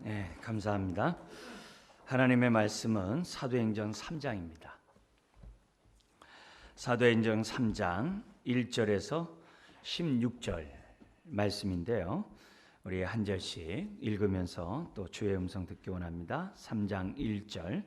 네, 감사합니다. 하나님의 말씀은 사도행전 3장입니다. 사도행전 3장 1절에서 16절 말씀인데요. 우리 한 절씩 읽으면서 또 주의 음성 듣기 원합니다. 3장 1절.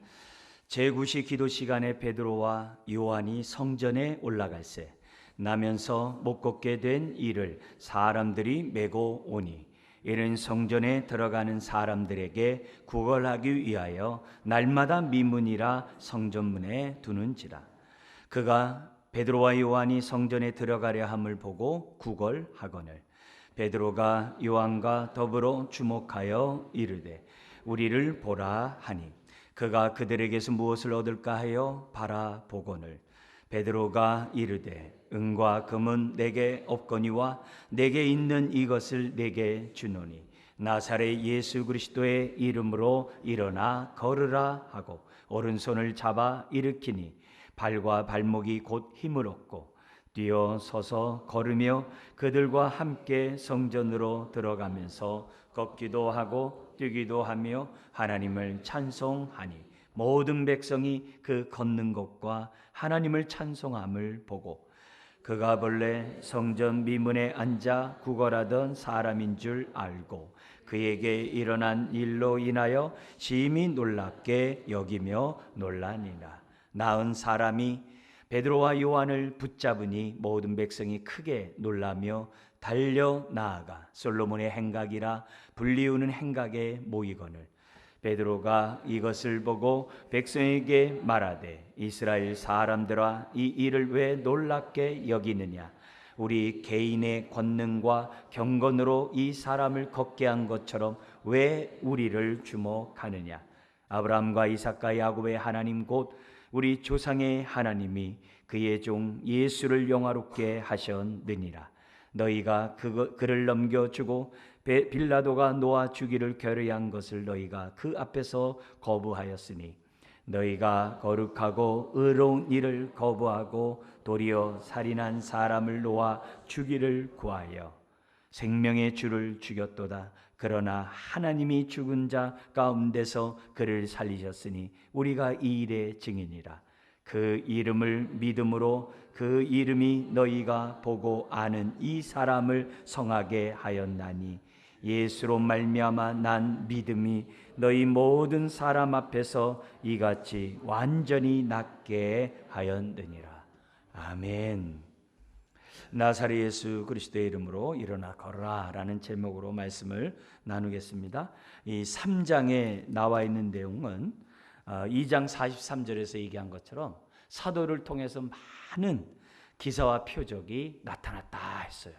제9시 기도 시간에 베드로와 요한이 성전에 올라갈새 나면서 못 걷게 된 이를 사람들이 메고 오니 이는 성전에 들어가는 사람들에게 구걸하기 위하여 날마다 미문이라 성전문에 두는지라. 그가 베드로와 요한이 성전에 들어가려 함을 보고 구걸하거늘 베드로가 요한과 더불어 주목하여 이르되 우리를 보라 하니 그가 그들에게서 무엇을 얻을까 하여 바라보거늘 베드로가 이르되 은과 금은 내게 없거니와 내게 있는 이것을 내게 주노니 나사렛 예수 그리스도의 이름으로 일어나 걸으라 하고 오른손을 잡아 일으키니 발과 발목이 곧 힘을 얻고 뛰어 서서 걸으며 그들과 함께 성전으로 들어가면서 걷기도 하고 뛰기도 하며 하나님을 찬송하니 모든 백성이 그 걷는 것과 하나님을 찬송함을 보고 그가 본래 성전 미문에 앉아 구걸하던 사람인 줄 알고 그에게 일어난 일로 인하여 심히 놀랍게 여기며 놀라니라. 나은 사람이 베드로와 요한을 붙잡으니 모든 백성이 크게 놀라며 달려 나아가 솔로몬의 행각이라 불리우는 행각에 모이거늘 베드로가 이것을 보고 백성에게 말하되 이스라엘 사람들아 이 일을 왜 놀랍게 여기느냐 우리 개인의 권능과 경건으로 이 사람을 걷게 한 것처럼 왜 우리를 주목하느냐 아브라함과 이삭과 야곱의 하나님 곧 우리 조상의 하나님이 그의 종 예수를 영화롭게 하셨느니라. 너희가 그를 넘겨주고 빌라도가 놓아 주기를 결의한 것을 너희가 그 앞에서 거부하였으니 너희가 거룩하고 의로운 일을 거부하고 도리어 살인한 사람을 놓아 주기를 구하여 생명의 주를 죽였도다. 그러나 하나님이 죽은 자 가운데서 그를 살리셨으니 우리가 이 일의 증인이라. 그 이름을 믿음으로 그 이름이 너희가 보고 아는 이 사람을 성하게 하였나니 예수로 말미암아 난 믿음이 너희 모든 사람 앞에서 이같이 완전히 낫게 하였느니라. 아멘. 나사렛 예수 그리스도의 이름으로 일어나 걸어라 라는 제목으로 말씀을 나누겠습니다. 이 3장에 나와 있는 내용은 2장 43절에서 얘기한 것처럼 사도를 통해서 많은 기사와 표적이 나타났다 했어요.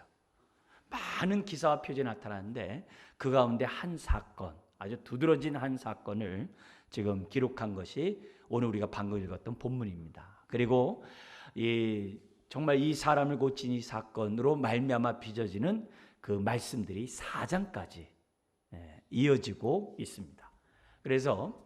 많은 기사와 표적이 나타났는데 그 가운데 한 사건, 아주 두드러진 한 사건을 지금 기록한 것이 오늘 우리가 방금 읽었던 본문입니다. 그리고 정말 이 사람을 고친 이 사건으로 말미암아 빚어지는 그 말씀들이 4장까지 이어지고 있습니다. 그래서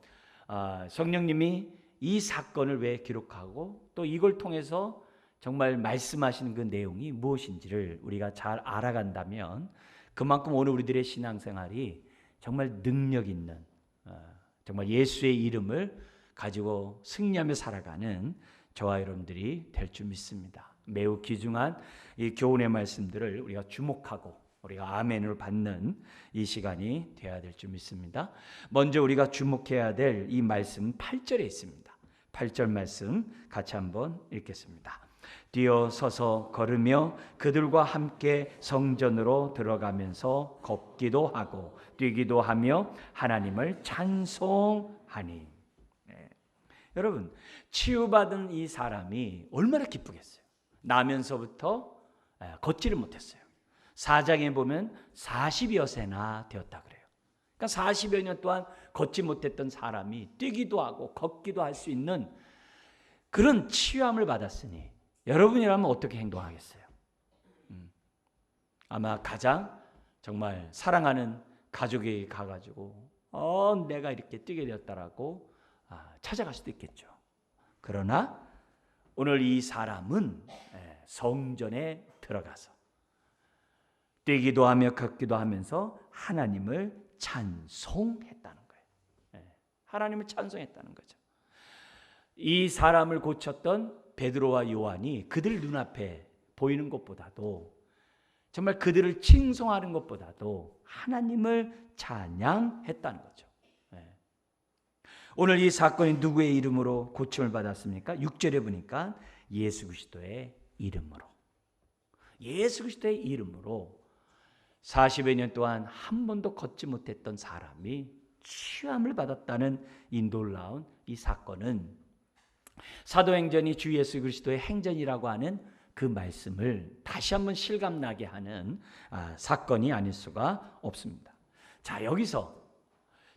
성령님이 이 사건을 왜 기록하고 또 이걸 통해서 정말 말씀하시는 그 내용이 무엇인지를 우리가 잘 알아간다면 그만큼 오늘 우리들의 신앙생활이 정말 능력 있는 정말 예수의 이름을 가지고 승리하며 살아가는 저와 여러분들이 될 줄 믿습니다. 매우 귀중한 이 교훈의 말씀들을 우리가 주목하고 우리가 아멘을 받는 이 시간이 되어야 될 줄 믿습니다. 먼저 우리가 주목해야 될 이 말씀 8절에 있습니다. 8절 말씀 같이 한번 읽겠습니다. 뛰어 서서 걸으며 그들과 함께 성전으로 들어가면서 걷기도 하고 뛰기도 하며 하나님을 찬송하니. 여러분, 치유받은 이 사람이 얼마나 기쁘겠어요. 나면서부터 걷지를 못했어요. 4장에 보면 40여 세나 되었다 그래요. 그러니까 40여 년 동안 걷지 못했던 사람이 뛰기도 하고 걷기도 할 수 있는 그런 치유함을 받았으니 여러분이라면 어떻게 행동하겠어요? 아마 가장 정말 사랑하는 가족이 가가지고 내가 이렇게 뛰게 되었다라고 찾아갈 수도 있겠죠. 그러나 오늘 이 사람은 성전에 들어가서 뛰기도 하며 걷기도 하면서 하나님을 찬송했다는 거예요. 하나님을 찬송했다는 거죠. 이 사람을 고쳤던 베드로와 요한이 그들 눈앞에 보이는 것보다도 정말 그들을 칭송하는 것보다도 하나님을 찬양했다는 거죠. 오늘 이 사건이 누구의 이름으로 고침을 받았습니까? 6절에 보니까 예수 그리스도의 이름으로. 예수 그리스도의 이름으로 40여 년 동안 한 번도 걷지 못했던 사람이 치유함을 받았다는 이 놀라운 이 사건은 사도행전이 주 예수 그리스도의 행전이라고 하는 그 말씀을 다시 한번 실감나게 하는 사건이 아닐 수가 없습니다. 자, 여기서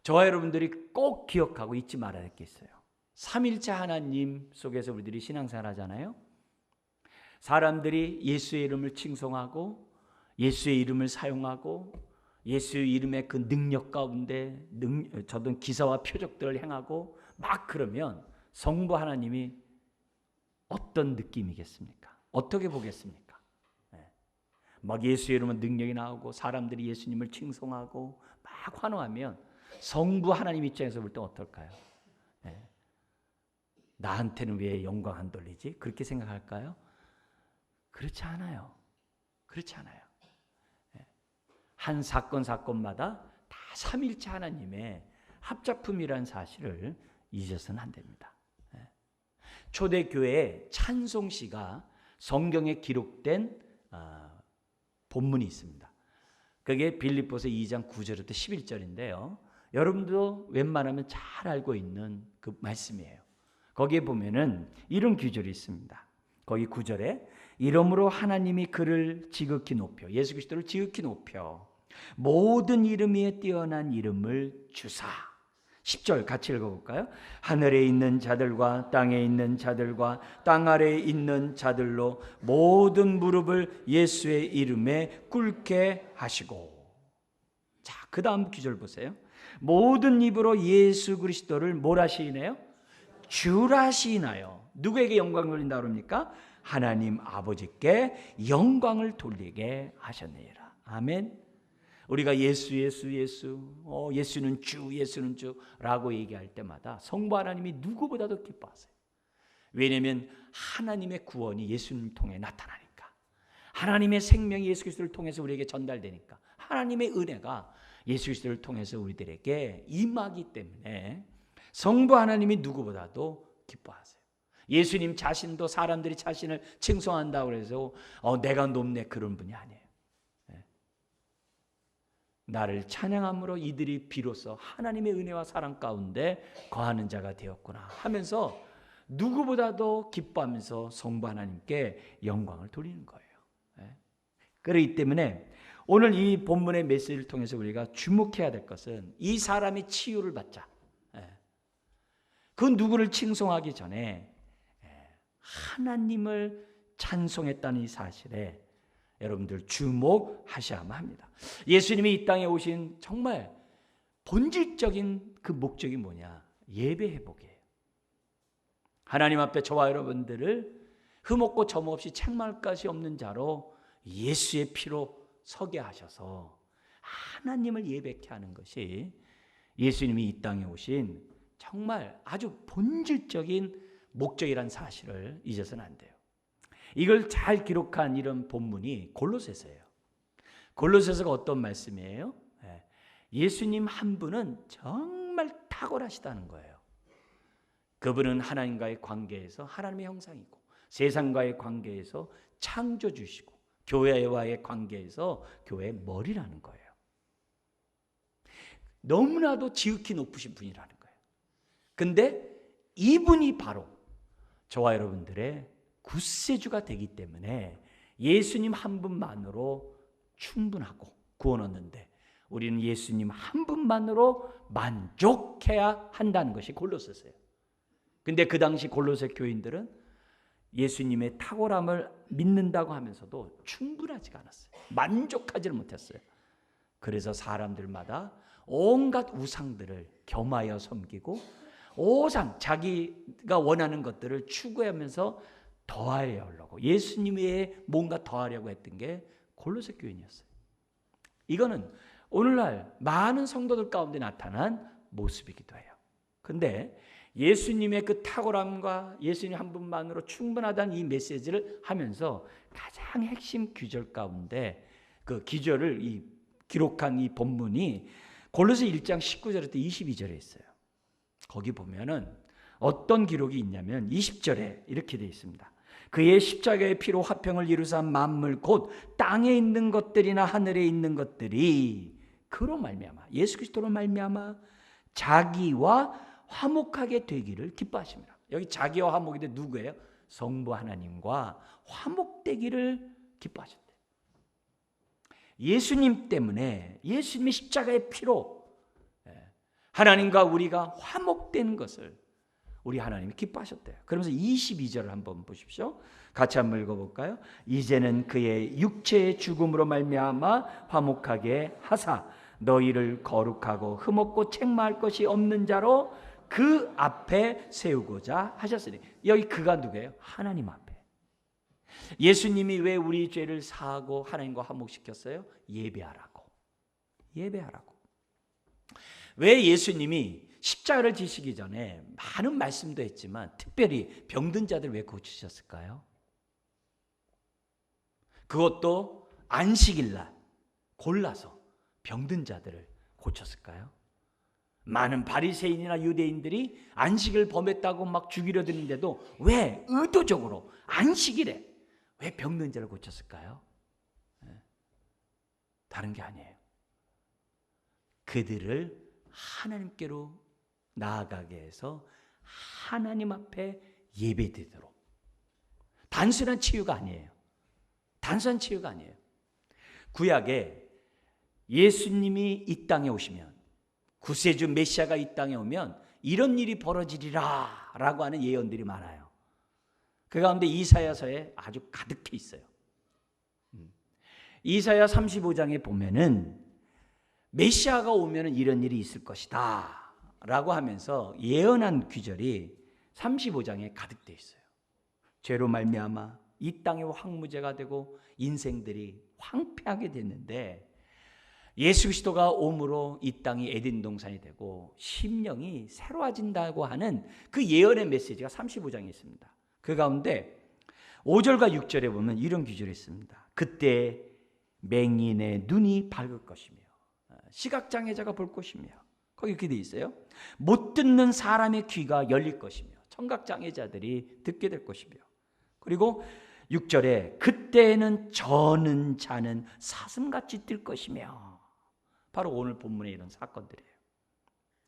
저와 여러분들이 꼭 기억하고 잊지 말아야 할 게 있어요. 삼일째 하나님 속에서 우리들이 신앙생활 하잖아요. 사람들이 예수의 이름을 칭송하고 예수의 이름을 사용하고 예수의 이름의 그 능력 가운데 저던 기사와 표적들을 행하고 막 그러면 성부 하나님이 어떤 느낌이겠습니까? 어떻게 보겠습니까? 막 예수의 이름은 능력이 나오고 사람들이 예수님을 칭송하고 막 환호하면 성부 하나님 입장에서 볼 때 어떨까요? 나한테는 왜 영광 안 돌리지? 그렇게 생각할까요? 그렇지 않아요. 그렇지 않아요. 한 사건마다 다 삼일체 하나님의 합작품이라는 사실을 잊어서는 안 됩니다. 초대교회에 찬송시가 성경에 기록된 본문이 있습니다. 그게 빌립보서 2장 9절부터 11절인데요. 여러분도 웬만하면 잘 알고 있는 그 말씀이에요. 거기에 보면은 이런 구절이 있습니다. 거기 9절에 이러므로 하나님이 그를 지극히 높여, 예수 그리스도를 지극히 높여 모든 이름 위에 뛰어난 이름을 주사. 10절 같이 읽어볼까요? 하늘에 있는 자들과 땅에 있는 자들과 땅 아래에 있는 자들로 모든 무릎을 예수의 이름에 꿇게 하시고. 자, 그 다음 구절 보세요. 모든 입으로 예수 그리스도를 뭘 하시나요? 주라 시나요. 누구에게 영광을 돌린다 그럽니까? 하나님 아버지께 영광을 돌리게 하셨느니라. 아멘. 우리가 예수는 주라고 얘기할 때마다 성부 하나님이 누구보다도 기뻐하세요. 왜냐하면 하나님의 구원이 예수님을 통해 나타나니까, 하나님의 생명이 예수 그리스도를 통해서 우리에게 전달되니까, 하나님의 은혜가 예수 그리스도를 통해서 우리들에게 임하기 때문에 성부 하나님이 누구보다도 기뻐하세요. 예수님 자신도 사람들이 자신을 칭송한다고 해서 내가 높네 그런 분이 아니에요. 나를 찬양함으로 이들이 비로소 하나님의 은혜와 사랑 가운데 거하는 자가 되었구나 하면서 누구보다도 기뻐하면서 성부 하나님께 영광을 돌리는 거예요. 그렇기 때문에 오늘 이 본문의 메시지를 통해서 우리가 주목해야 될 것은 이 사람이 치유를 받자. 그 누구를 칭송하기 전에 하나님을 찬송했다는 이 사실에 여러분들 주목하셔야만 합니다. 예수님이 이 땅에 오신 정말 본질적인 그 목적이 뭐냐? 예배 회복이에요. 하나님 앞에 저와 여러분들을 흠없고 점없이 책망할 것이 없는 자로 예수의 피로 서게 하셔서 하나님을 예배케 하는 것이 예수님이 이 땅에 오신 정말 아주 본질적인 목적이라는 사실을 잊어서는 안 돼요. 이걸 잘 기록한 이런 본문이 골로새서예요. 골로새서가 어떤 말씀이에요? 예수님 한 분은 정말 탁월하시다는 거예요. 그분은 하나님과의 관계에서 하나님의 형상이고 세상과의 관계에서 창조주시고 교회와의 관계에서 교회의 머리라는 거예요. 너무나도 지극히 높으신 분이라는 거예요. 근데 이분이 바로 저와 여러분들의 구세주가 되기 때문에 예수님 한 분만으로 충분하고 구원 얻는데 우리는 예수님 한 분만으로 만족해야 한다는 것이 골로새서예요. 근데 그 당시 골로새 교인들은 예수님의 탁월함을 믿는다고 하면서도 충분하지가 않았어요. 만족하지를 못했어요. 그래서 사람들마다 온갖 우상들을 겸하여 섬기고 오상 자기가 원하는 것들을 추구하면서 더하려고 예수님 외에 뭔가 더하려고 했던 게 골로새 교인이었어요. 이거는 오늘날 많은 성도들 가운데 나타난 모습이기도 해요. 근데 예수님의 그 탁월함과 예수님 한 분만으로 충분하다는 이 메시지를 하면서 가장 핵심 규절 가운데 그 기절을 기록한 이 본문이 골로새 1장 19절부터 22절에 있어요. 거기 보면은 어떤 기록이 있냐면 20절에 이렇게 되어 있습니다. 그의 십자가의 피로 화평을 이루사 만물 곧 땅에 있는 것들이나 하늘에 있는 것들이 그로 말미암아 예수 그리스도로 말미암아 자기와 화목하게 되기를 기뻐하십니다. 여기 자기와 화목이 누구예요? 성부 하나님과 화목되기를 기뻐하셨대요. 예수님 때문에 예수님의 십자가의 피로 하나님과 우리가 화목된 것을 우리 하나님이 기뻐하셨대요. 그러면서 22절을 한번 보십시오. 같이 한번 읽어볼까요? 이제는 그의 육체의 죽음으로 말미암아 화목하게 하사 너희를 거룩하고 흠없고 책망할 것이 없는 자로 그 앞에 세우고자 하셨으니. 여기 그가 누구예요? 하나님 앞에. 예수님이 왜 우리 죄를 사하고 하나님과 화목시켰어요? 예배하라고. 예배하라고. 왜 예수님이 십자가를 지시기 전에 많은 말씀도 했지만 특별히 병든 자들 왜 고치셨을까요? 그것도 안식일날 골라서 병든 자들을 고쳤을까요? 많은 바리새인이나 유대인들이 안식을 범했다고 막 죽이려 드는데도 왜 의도적으로 안식일에 왜 병든 자를 고쳤을까요? 다른 게 아니에요. 그들을 하나님께로 나아가게 해서 하나님 앞에 예배드리도록. 단순한 치유가 아니에요. 단순한 치유가 아니에요. 구약에 예수님이 이 땅에 오시면, 구세주 메시아가 이 땅에 오면 이런 일이 벌어지리라 라고 하는 예언들이 많아요. 그 가운데 이사야서에 아주 가득해 있어요. 이사야 35장에 보면은 메시아가 오면 이런 일이 있을 것이다 라고 하면서 예언한 구절이 35장에 가득되어 있어요. 죄로 말미암아 이 땅이 황무죄가 되고 인생들이 황폐하게 됐는데 예수 그리스도가 오므로 이 땅이 에덴 동산이 되고 심령이 새로워진다고 하는 그 예언의 메시지가 35장에 있습니다. 그 가운데 5절과 6절에 보면 이런 구절이 있습니다. 그때 맹인의 눈이 밝을 것이며 시각장애자가 볼 것이며, 거기 이렇게 돼 있어요. 못 듣는 사람의 귀가 열릴 것이며 청각장애자들이 듣게 될 것이며, 그리고 6절에 그때에는 저는 자는 사슴같이 뛸 것이며, 바로 오늘 본문에 이런 사건들이에요.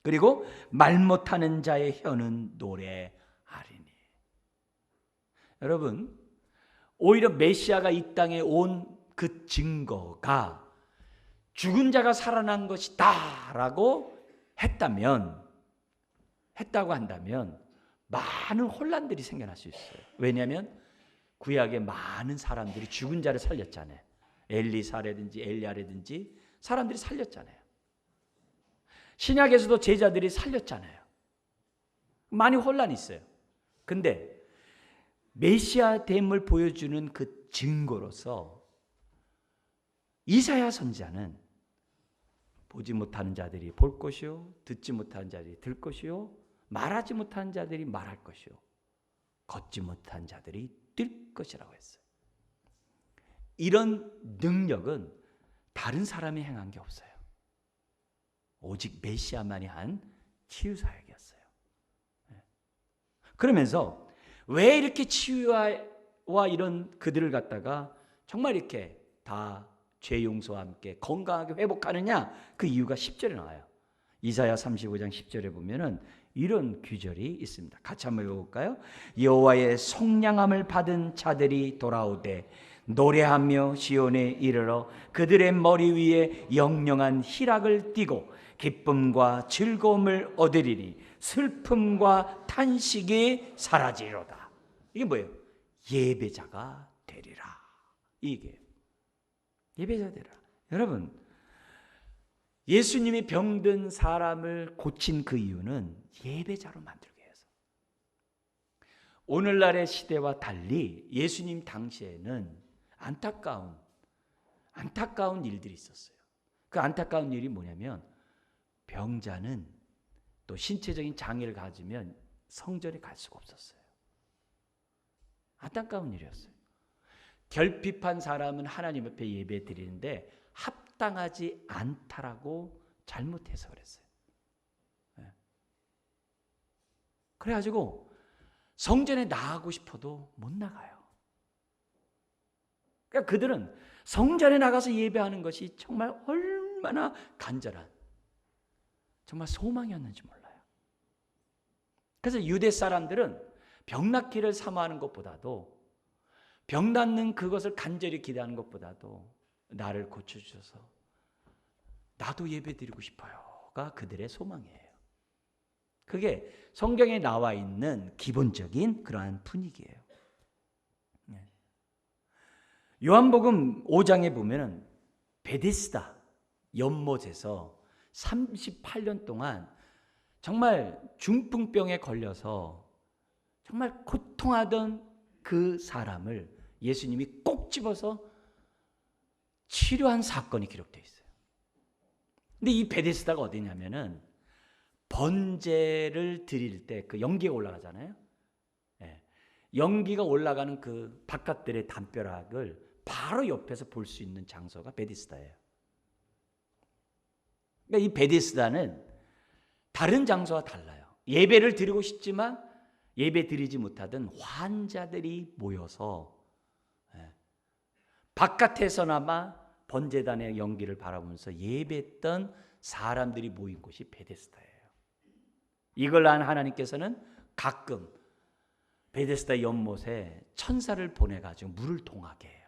그리고 말 못하는 자의 혀는 노래하리니. 여러분, 오히려 메시아가 이 땅에 온 그 증거가 죽은 자가 살아난 것이다 라고 했다고 한다면 많은 혼란들이 생겨날 수 있어요. 왜냐하면 구약에 많은 사람들이 죽은 자를 살렸잖아요. 엘리사라든지 엘리야라든지 사람들이 살렸잖아요. 신약에서도 제자들이 살렸잖아요. 많이 혼란이 있어요. 근데 메시아 됨을 보여주는 그 증거로서 이사야 선지자는 보지 못하는 자들이 볼 것이요, 듣지 못하는 자들이 들 것이요, 말하지 못하는 자들이 말할 것이요, 걷지 못한 자들이 뛸 것이라고 했어요. 이런 능력은 다른 사람이 행한 게 없어요. 오직 메시아만이 한 치유 사역이었어요. 그러면서 왜 이렇게 치유와 이런 그들을 갖다가 정말 이렇게 다 죄 용서와 함께 건강하게 회복하느냐, 그 이유가 10절에 나와요. 이사야 35장 10절에 보면은 이런 규절이 있습니다. 같이 한번 읽어볼까요? 여호와의 속량함을 받은 자들이 돌아오되 노래하며 시온에 이르러 그들의 머리 위에 영영한 희락을 띠고 기쁨과 즐거움을 얻으리니 슬픔과 탄식이 사라지리로다. 이게 뭐예요? 예배자가 되리라. 이게 예배자가 되리라. 여러분, 예수님이 병든 사람을 고친 그 이유는 예배자로 만들기 위해서. 오늘날의 시대와 달리 예수님 당시에는 안타까운 일들이 있었어요. 그 안타까운 일이 뭐냐면 병자는 또 신체적인 장애를 가지면 성전에 갈 수가 없었어요. 안타까운 일이었어요. 결핍한 사람은 하나님 앞에 예배 드리는데 합당하지 않다라고 잘못해서 그랬어요. 그래가지고 성전에 나가고 싶어도 못 나가요. 그러니까 그들은 성전에 나가서 예배하는 것이 정말 얼마나 간절한, 정말 소망이었는지 몰라요. 그래서 유대 사람들은 병 낫기를 사모하는 것보다도, 병 낫는 그것을 간절히 기대하는 것보다도 나를 고쳐주셔서 나도 예배드리고 싶어요가 그들의 소망이에요. 그게 성경에 나와 있는 기본적인 그러한 분위기예요. 요한복음 5장에 보면은 베데스다 연못에서 38년 동안 정말 중풍병에 걸려서 정말 고통하던 그 사람을 예수님이 꼭 집어서 치료한 사건이 기록되어 있어요. 근데 이 베데스다가 어디냐면은 번제를 드릴 때 그 연기가 올라가잖아요. 연기가 올라가는 그 바깥들의 담벼락을 바로 옆에서 볼 수 있는 장소가 베데스다예요. 그러니까 이 베데스다는 다른 장소와 달라요. 예배를 드리고 싶지만 예배 드리지 못하던 환자들이 모여서 바깥에서나마 번제단의 연기를 바라보면서 예배했던 사람들이 모인 곳이 베데스다예요. 이걸 안 하나님께서는 가끔 베데스다 연못에 천사를 보내가지고 물을 동하게 해요.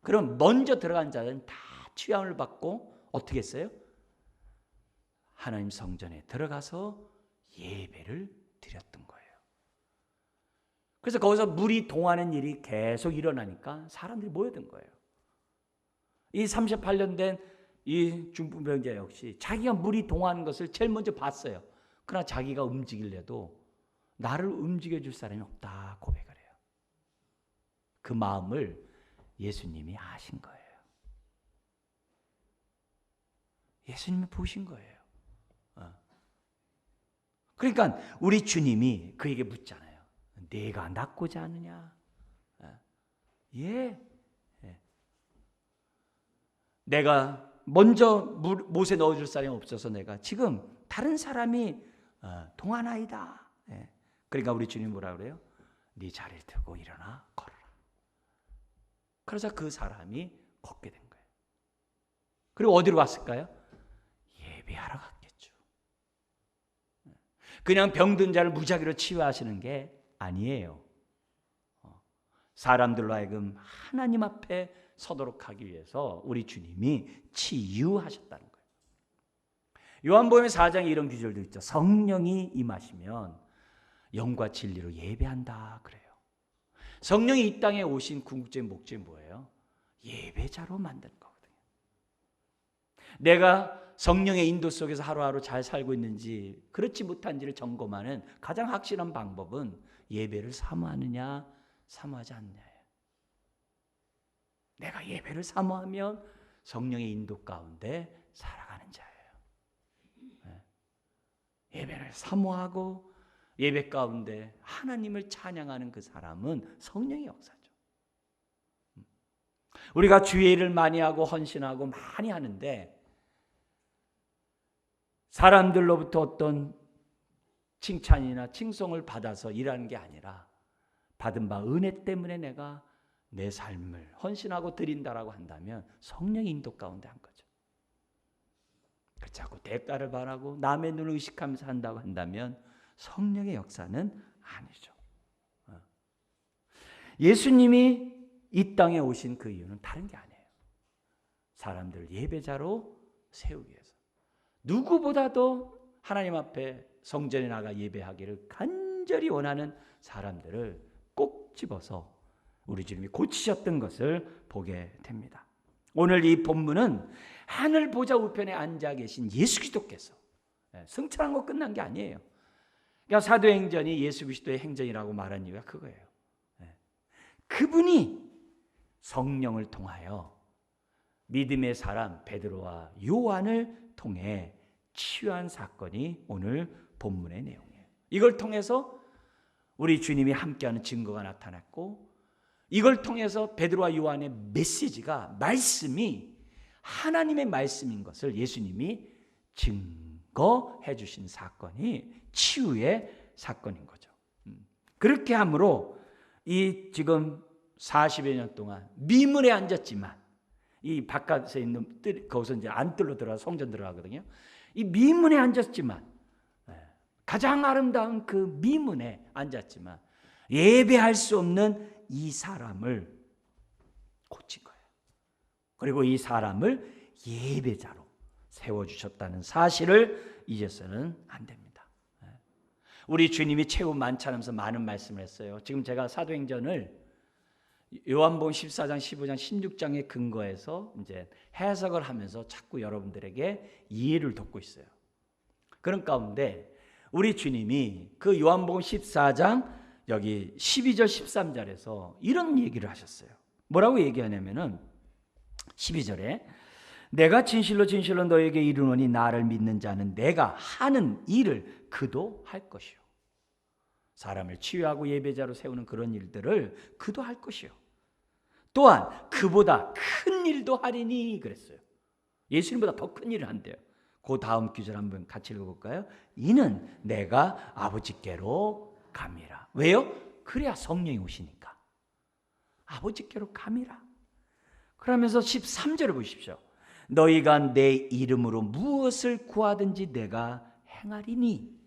그럼 먼저 들어간 자는 다 취함을 받고 어떻게 했어요? 하나님 성전에 들어가서 예배를 드렸던 거예요. 그래서 거기서 물이 동하는 일이 계속 일어나니까 사람들이 모여든 거예요. 이 38년 된 이 중풍병자 역시 자기가 물이 동하는 것을 제일 먼저 봤어요. 그러나 자기가 움직이려도 나를 움직여줄 사람이 없다 고백을 해요. 그 마음을 예수님이 아신 거예요. 예수님이 보신 거예요. 그러니까 우리 주님이 그에게 묻잖아요. 내가 낫고자 하느냐? 예. 내가 먼저 못에 넣어줄 사람이 없어서 내가 지금 다른 사람이 동하나이다. 그러니까 우리 주님 뭐라 그래요? 네 자리를 들고 일어나 걸어라. 그러자 그 사람이 걷게 된 거예요. 그리고 어디로 갔을까요? 예배하러 갔겠죠. 그냥 병든 자를 무작위로 치유하시는 게 아니에요. 사람들로 하여금 하나님 앞에 서도록 하기 위해서 우리 주님이 치유하셨다는 거예요. 요한복음 4장에 이런 구절도 있죠. 성령이 임하시면 영과 진리로 예배한다 그래요. 성령이 이 땅에 오신 궁극적인 목적이 뭐예요? 예배자로 만드는 거거든요. 내가 성령의 인도 속에서 하루하루 잘 살고 있는지 그렇지 못한지를 점검하는 가장 확실한 방법은 예배를 사모하느냐 사모하지 않느냐예요. 내가 예배를 사모하면 성령의 인도 가운데 살아가는 자예요. 예배를 사모하고 예배 가운데 하나님을 찬양하는 그 사람은 성령의 역사죠. 우리가 주의 일을 많이 하고 헌신하고 많이 하는데 사람들로부터 어떤 칭찬이나 칭송을 받아서 일하는 게 아니라 받은 바 은혜 때문에 내가 내 삶을 헌신하고 드린다라고 한다면 성령의 인도 가운데 한 거죠. 자꾸 대가를 바라고 남의 눈을 의식하면서 한다고 한다면 성령의 역사는 아니죠. 예수님이 이 땅에 오신 그 이유는 다른 게 아니에요. 사람들을 예배자로 세우기 위해서. 누구보다도 하나님 앞에 성전에 나가 예배하기를 간절히 원하는 사람들을 꼭 집어서 우리 주님이 고치셨던 것을 보게 됩니다. 오늘 이 본문은 하늘 보좌 우편에 앉아 계신 예수 그리스도께서 승천한 거 끝난 게 아니에요. 그러니까 사도행전이 예수 그리스도의 행전이라고 말한 이유가 그거예요. 그분이 성령을 통하여 믿음의 사람 베드로와 요한을 통해 치유한 사건이 오늘 본문의 내용이에요. 이걸 통해서 우리 주님이 함께하는 증거가 나타났고, 이걸 통해서 베드로와 요한의 메시지가, 말씀이 하나님의 말씀인 것을 예수님이 증거해 주신 사건이 치유의 사건인 거죠. 그렇게 함으로 이 지금 40여 년 동안 미문에 앉았지만, 이 바깥에 있는 거기서 이제 안뜰로 들어가 성전 들어가거든요. 이 미문에 앉았지만, 가장 아름다운 그 미문에 앉았지만 예배할 수 없는 이 사람을 고친 거예요. 그리고 이 사람을 예배자로 세워주셨다는 사실을 잊어서는 안 됩니다. 우리 주님이 최후 만찬하면서 많은 말씀을 했어요. 지금 제가 사도행전을 요한복음 14장, 15장, 16장에 근거해서 이제 해석을 하면서 자꾸 여러분들에게 이해를 돕고 있어요. 그런 가운데 우리 주님이 그 요한복음 14장 여기 12절 13절에서 이런 얘기를 하셨어요. 뭐라고 얘기하냐면은 12절에 내가 진실로 진실로 너에게 이르노니 나를 믿는 자는 내가 하는 일을 그도 할 것이요. 사람을 치유하고 예배자로 세우는 그런 일들을 그도 할 것이요. 또한 그보다 큰 일도 하리니 그랬어요. 예수님보다 더 큰 일을 한대요. 그 다음 구절 한번 같이 읽어볼까요? 이는 내가 아버지께로 감이라. 왜요? 그래야 성령이 오시니까. 아버지께로 감이라. 그러면서 13절을 보십시오. 너희가 내 이름으로 무엇을 구하든지 내가 행하리니.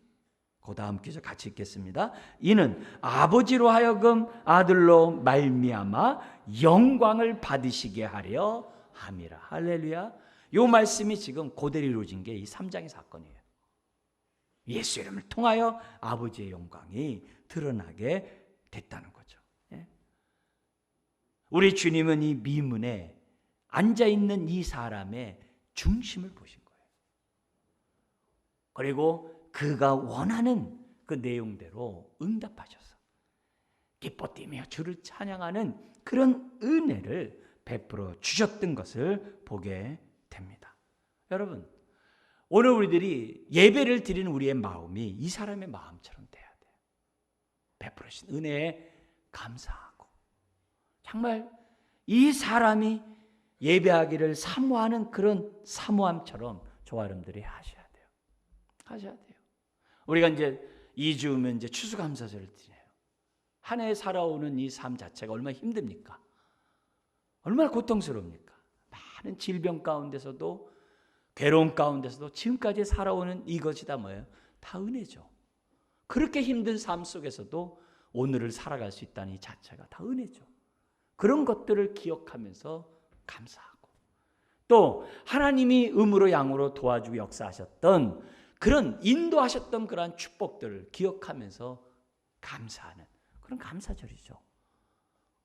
그 다음 구절 같이 읽겠습니다. 이는 아버지로 하여금 아들로 말미암아 영광을 받으시게 하려 함이라. 할렐루야. 이 말씀이 지금 그대로 이루어진 게 이 3장의 사건이에요. 예수 이름을 통하여 아버지의 영광이 드러나게 됐다는 거죠. 우리 주님은 이 미문에 앉아있는 이 사람의 중심을 보신 거예요. 그리고 그가 원하는 그 내용대로 응답하셔서 기뻐 뛰며 주를 찬양하는 그런 은혜를 베풀어 주셨던 것을 보게 됩니다. 여러분, 오늘 우리들이 예배를 드리는 우리의 마음이 이 사람의 마음처럼 돼야 돼요. 베풀어 주신 은혜에 감사하고 정말 이 사람이 예배하기를 사모하는 그런 사모함처럼 저와 여러분들이 하셔야 돼요. 하셔야 돼요. 우리가 이제 2주면 이제 추수감사절을 드려요. 한 해 살아오는 이 삶 자체가 얼마나 힘듭니까? 얼마나 고통스럽습니까? 많은 질병 가운데서도 괴로움 가운데서도 지금까지 살아오는 이것이 다 뭐예요? 다 은혜죠. 그렇게 힘든 삶 속에서도 오늘을 살아갈 수 있다는 이 자체가 다 은혜죠. 그런 것들을 기억하면서 감사하고, 또 하나님이 음으로 양으로 도와주고 역사하셨던 그런 인도하셨던 그러한 축복들을 기억하면서 감사하는 그런 감사절이죠.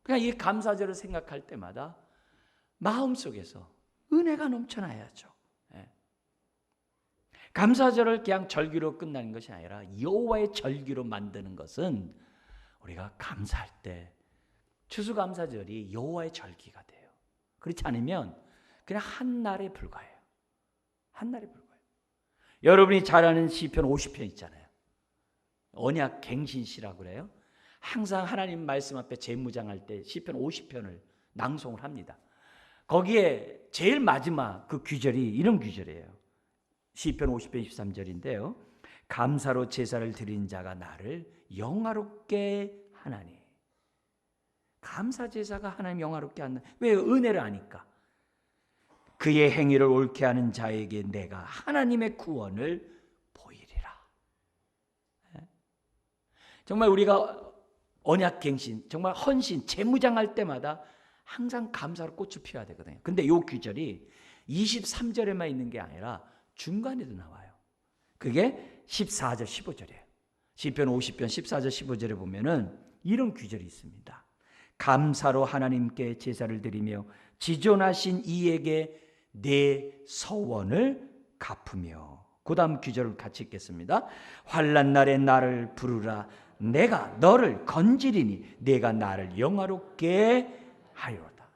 그냥 이 감사절을 생각할 때마다 마음속에서 은혜가 넘쳐나야죠. 감사절을 그냥 절기로 끝나는 것이 아니라 여호와의 절기로 만드는 것은 우리가 감사할 때 추수감사절이 여호와의 절기가 돼요. 그렇지 않으면 그냥 한 날에 불과해요. 한 날에 불과해요. 여러분이 잘 아는 시편 50편 있잖아요. 언약 갱신시라고 그래요. 항상 하나님 말씀 앞에 재무장할 때 시편 50편을 낭송을 합니다. 거기에 제일 마지막 그 구절이 이런 구절이에요. 시편 50편 23절인데요. 감사로 제사를 드린 자가 나를 영화롭게 하나니. 감사 제사가 하나님 영화롭게 한다. 왜? 은혜를 아니까. 그의 행위를 옳게 하는 자에게 내가 하나님의 구원을 보이리라. 정말 우리가 언약갱신, 정말 헌신, 재무장할 때마다 항상 감사로 꽃을 피워야 되거든요. 근데 이 구절이 23절에만 있는 게 아니라 중간에도 나와요. 그게 14절, 15절이에요. 시편 50편 14절, 15절에 보면은 이런 구절이 있습니다. 감사로 하나님께 제사를 드리며 지존하신 이에게 내 서원을 갚으며. 그 다음 구절을 같이 읽겠습니다. 환난 날에 나를 부르라. 내가 너를 건지리니 내가 나를 영화롭게 하리로다.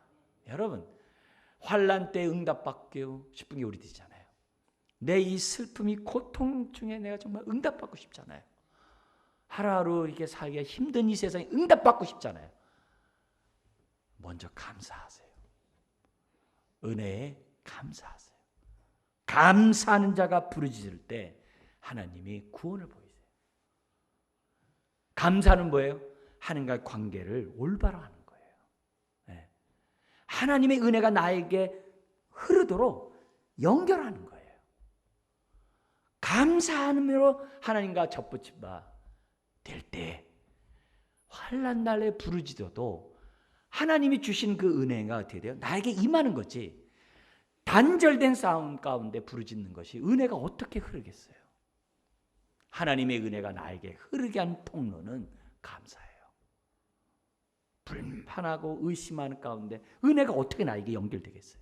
여러분, 환난 때 응답받고 싶은 게 우리들이잖아요. 내 이 슬픔이 고통 중에 내가 정말 응답받고 싶잖아요. 하루하루 이렇게 살기가 힘든 이 세상에 응답받고 싶잖아요. 먼저 감사하세요. 은혜에 감사하세요. 감사하는 자가 부르짖을 때 하나님이 구원을 보이세요. 감사는 뭐예요? 하나님과의 관계를 올바로 하는 거예요. 네. 하나님의 은혜가 나에게 흐르도록 연결하는 거예요. 감사함으로 하나님과 접붙임바 될 때 환난 날에 부르짖어도 하나님이 주신 그 은혜가 어떻게 돼요? 나에게 임하는 거지. 단절된 싸움 가운데 부르짖는 것이 은혜가 어떻게 흐르겠어요? 하나님의 은혜가 나에게 흐르게 한 통로는 감사예요. 불만하고 의심하는 가운데 은혜가 어떻게 나에게 연결되겠어요?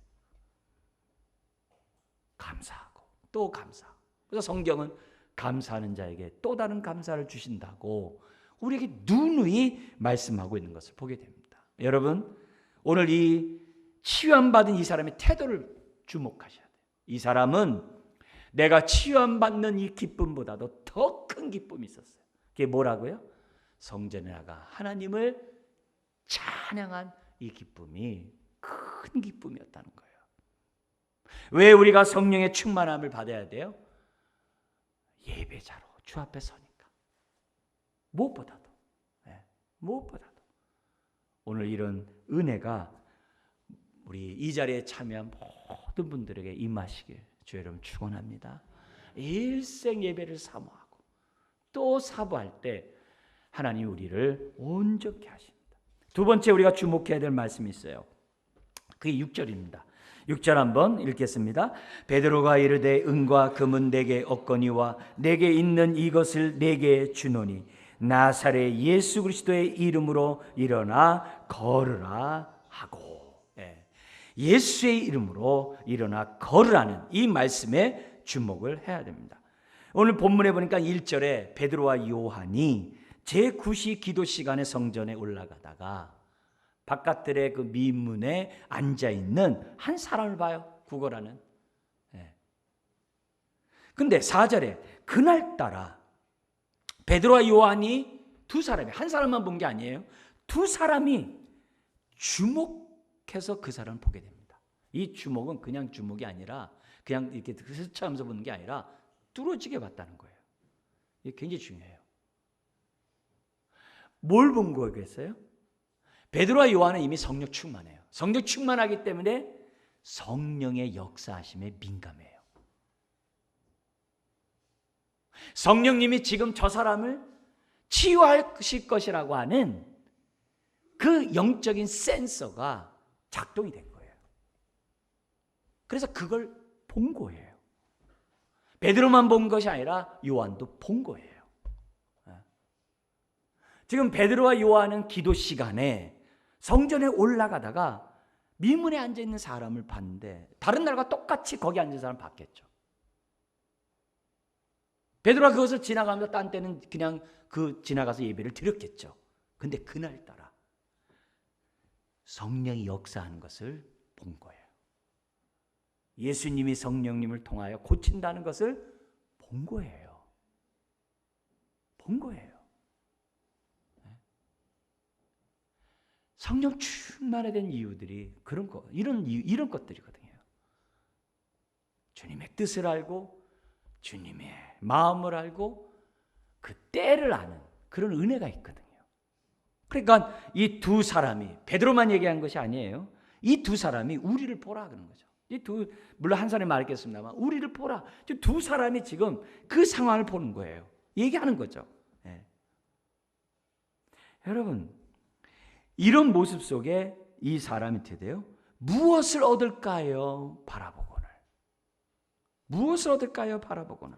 감사하고 또 감사하고. 그래서 성경은 감사하는 자에게 또 다른 감사를 주신다고 우리에게 누누이 말씀하고 있는 것을 보게 됩니다. 여러분, 오늘 이 치유함받은 이 사람의 태도를 주목하셔야 돼요. 이 사람은 내가 치유함받는 이 기쁨보다도 더 큰 기쁨이 있었어요. 그게 뭐라고요? 성전에 나가 하나님을 찬양한 이 기쁨이 큰 기쁨이었다는 거예요. 왜 우리가 성령의 충만함을 받아야 돼요? 예배자로 주 앞에 서니까. 무엇보다도 오늘 이런 은혜가 우리 이 자리에 참여한 모든 분들에게 임하시길 주 여러분 축원합니다. 일생 예배를 사모하고 또 사모할 때 하나님 우리를 온전케 하십니다. 두 번째 우리가 주목해야 될 말씀이 있어요. 그게 6절입니다. 6절 한번 읽겠습니다. 베드로가 이르되 은과 금은 내게 없거니와 내게 있는 이것을 내게 주노니 나사렛 예수 그리스도의 이름으로 일어나 걸으라 하고. 예수의 이름으로 일어나 걸으라는 이 말씀에 주목을 해야 됩니다. 오늘 본문에 보니까 1절에 베드로와 요한이 제9시 기도 시간에 성전에 올라가다가 바깥들의 그 미문에 앉아있는 한 사람을 봐요. 구걸하는. 근데 4절에 그날따라 베드로와 요한이 두 사람이, 한 사람만 본 게 아니에요. 두 사람이 주목해서 그 사람을 보게 됩니다. 이 주목은 그냥 주목이 아니라 그냥 이렇게 스쳐하면서 보는 게 아니라 뚫어지게 봤다는 거예요. 이게 굉장히 중요해요. 뭘 본 거겠어요? 베드로와 요한은 이미 성령 충만해요. 성령 충만하기 때문에 성령의 역사하심에 민감해요. 성령님이 지금 저 사람을 치유하실 것이라고 하는 그 영적인 센서가 작동이 된 거예요. 그래서 그걸 본 거예요. 베드로만 본 것이 아니라 요한도 본 거예요. 지금 베드로와 요한은 기도 시간에 성전에 올라가다가 미문에 앉아있는 사람을 봤는데 다른 날과 똑같이 거기 앉은 사람 봤겠죠. 베드로가 그것을 지나가면서 딴 때는 그냥 지나가서 예배를 드렸겠죠. 근데 그날따라 성령이 역사하는 것을 본 거예요. 예수님이 성령님을 통하여 고친다는 것을 본 거예요. 본 거예요. 성령 충만에 된 이유들이 이런 것들이거든요. 주님의 뜻을 알고 주님의 마음을 알고 그 때를 아는 그런 은혜가 있거든요. 그러니까 이 두 사람이 베드로만 얘기한 것이 아니에요. 이 두 사람이 우리를 보라 그런 거죠. 물론 한 사람이 말했겠습니다만 우리를 보라. 두 사람이 지금 그 상황을 보는 거예요. 얘기하는 거죠. 여러분, 이런 모습 속에 이 사람이 어떻게 돼요? 무엇을 얻을까요? 바라보거늘. 무엇을 얻을까요? 바라보거늘.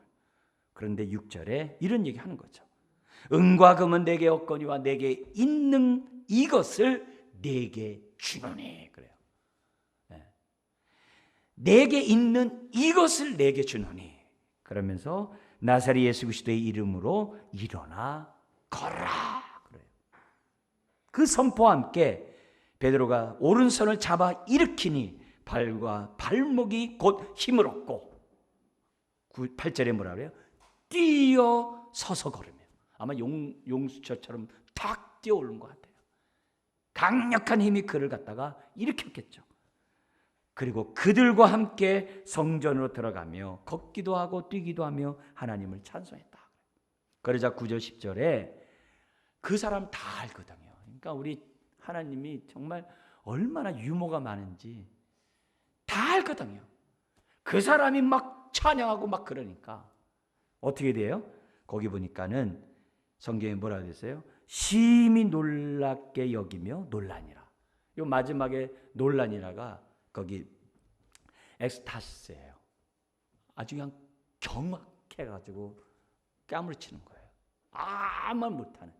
그런데 6절에 이런 얘기하는 거죠. 은과 금은 내게 없거니와 내게 있는 이것을 내게 주노니. 그래요. 내게 있는 이것을 내게 주노니. 그러면서 나사렛 예수 그리스도의 이름으로 일어나 걸어라. 그래요. 그 선포와 함께 베드로가 오른손을 잡아 일으키니 발과 발목이 곧 힘을 얻고 8절에 뭐라 그래요? 뛰어 서서 걸으며. 아마 용수철처럼 탁 뛰어오른 것 같아요. 강력한 힘이 그를 갖다가 일으켰겠죠. 그리고 그들과 함께 성전으로 들어가며 걷기도 하고 뛰기도 하며 하나님을 찬송했다. 그러자 9절 10절에 그 사람 다 알거든요. 그러니까 우리 하나님이 정말 얼마나 유머가 많은지 다 알거든요. 그 사람이 막 찬양하고 막 그러니까 어떻게 돼요? 거기 보니까는 성경에 뭐라 그랬어요? 심히 놀랍게 여기며 놀라니라. 요 마지막에 놀라니라가 거기 엑스타시스예요. 아주 그냥 경악해가지고 까무러치는 거예요. 아무 말 못하는.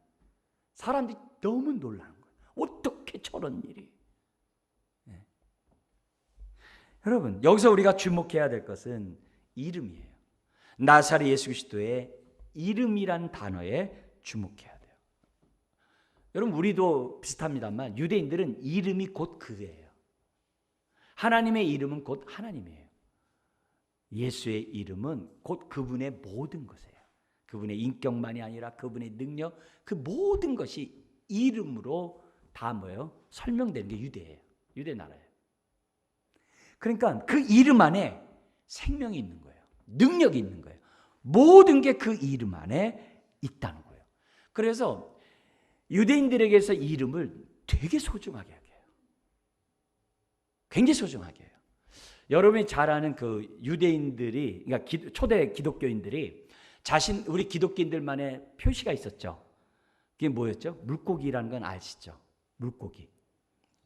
사람들이 너무 놀라는 거예요. 어떻게 저런 일이. 네. 여러분 여기서 우리가 주목해야 될 것은 이름이에요. 나사렛 예수 그리스도의 이름이란 단어에 주목해야 돼요. 여러분 우리도 비슷합니다만 유대인들은 이름이 곧 그예요. 하나님의 이름은 곧 하나님이에요. 예수의 이름은 곧 그분의 모든 것이에요. 그분의 인격만이 아니라 그분의 능력, 그 모든 것이 이름으로 다 뭐예요? 설명되는 게 유대예요. 유대 나라예요. 그러니까 그 이름 안에 생명이 있는 거예요. 능력이 있는 거예요. 모든 게 그 이름 안에 있다는 거예요. 그래서 유대인들에게서 이름을 되게 소중하게 해요. 굉장히 소중하게 해요. 여러분이 잘 아는 그 유대인들이, 그러니까 초대 기독교인들이 우리 기독교인들만의 표시가 있었죠. 그게 뭐였죠? 물고기라는 건 아시죠? 물고기.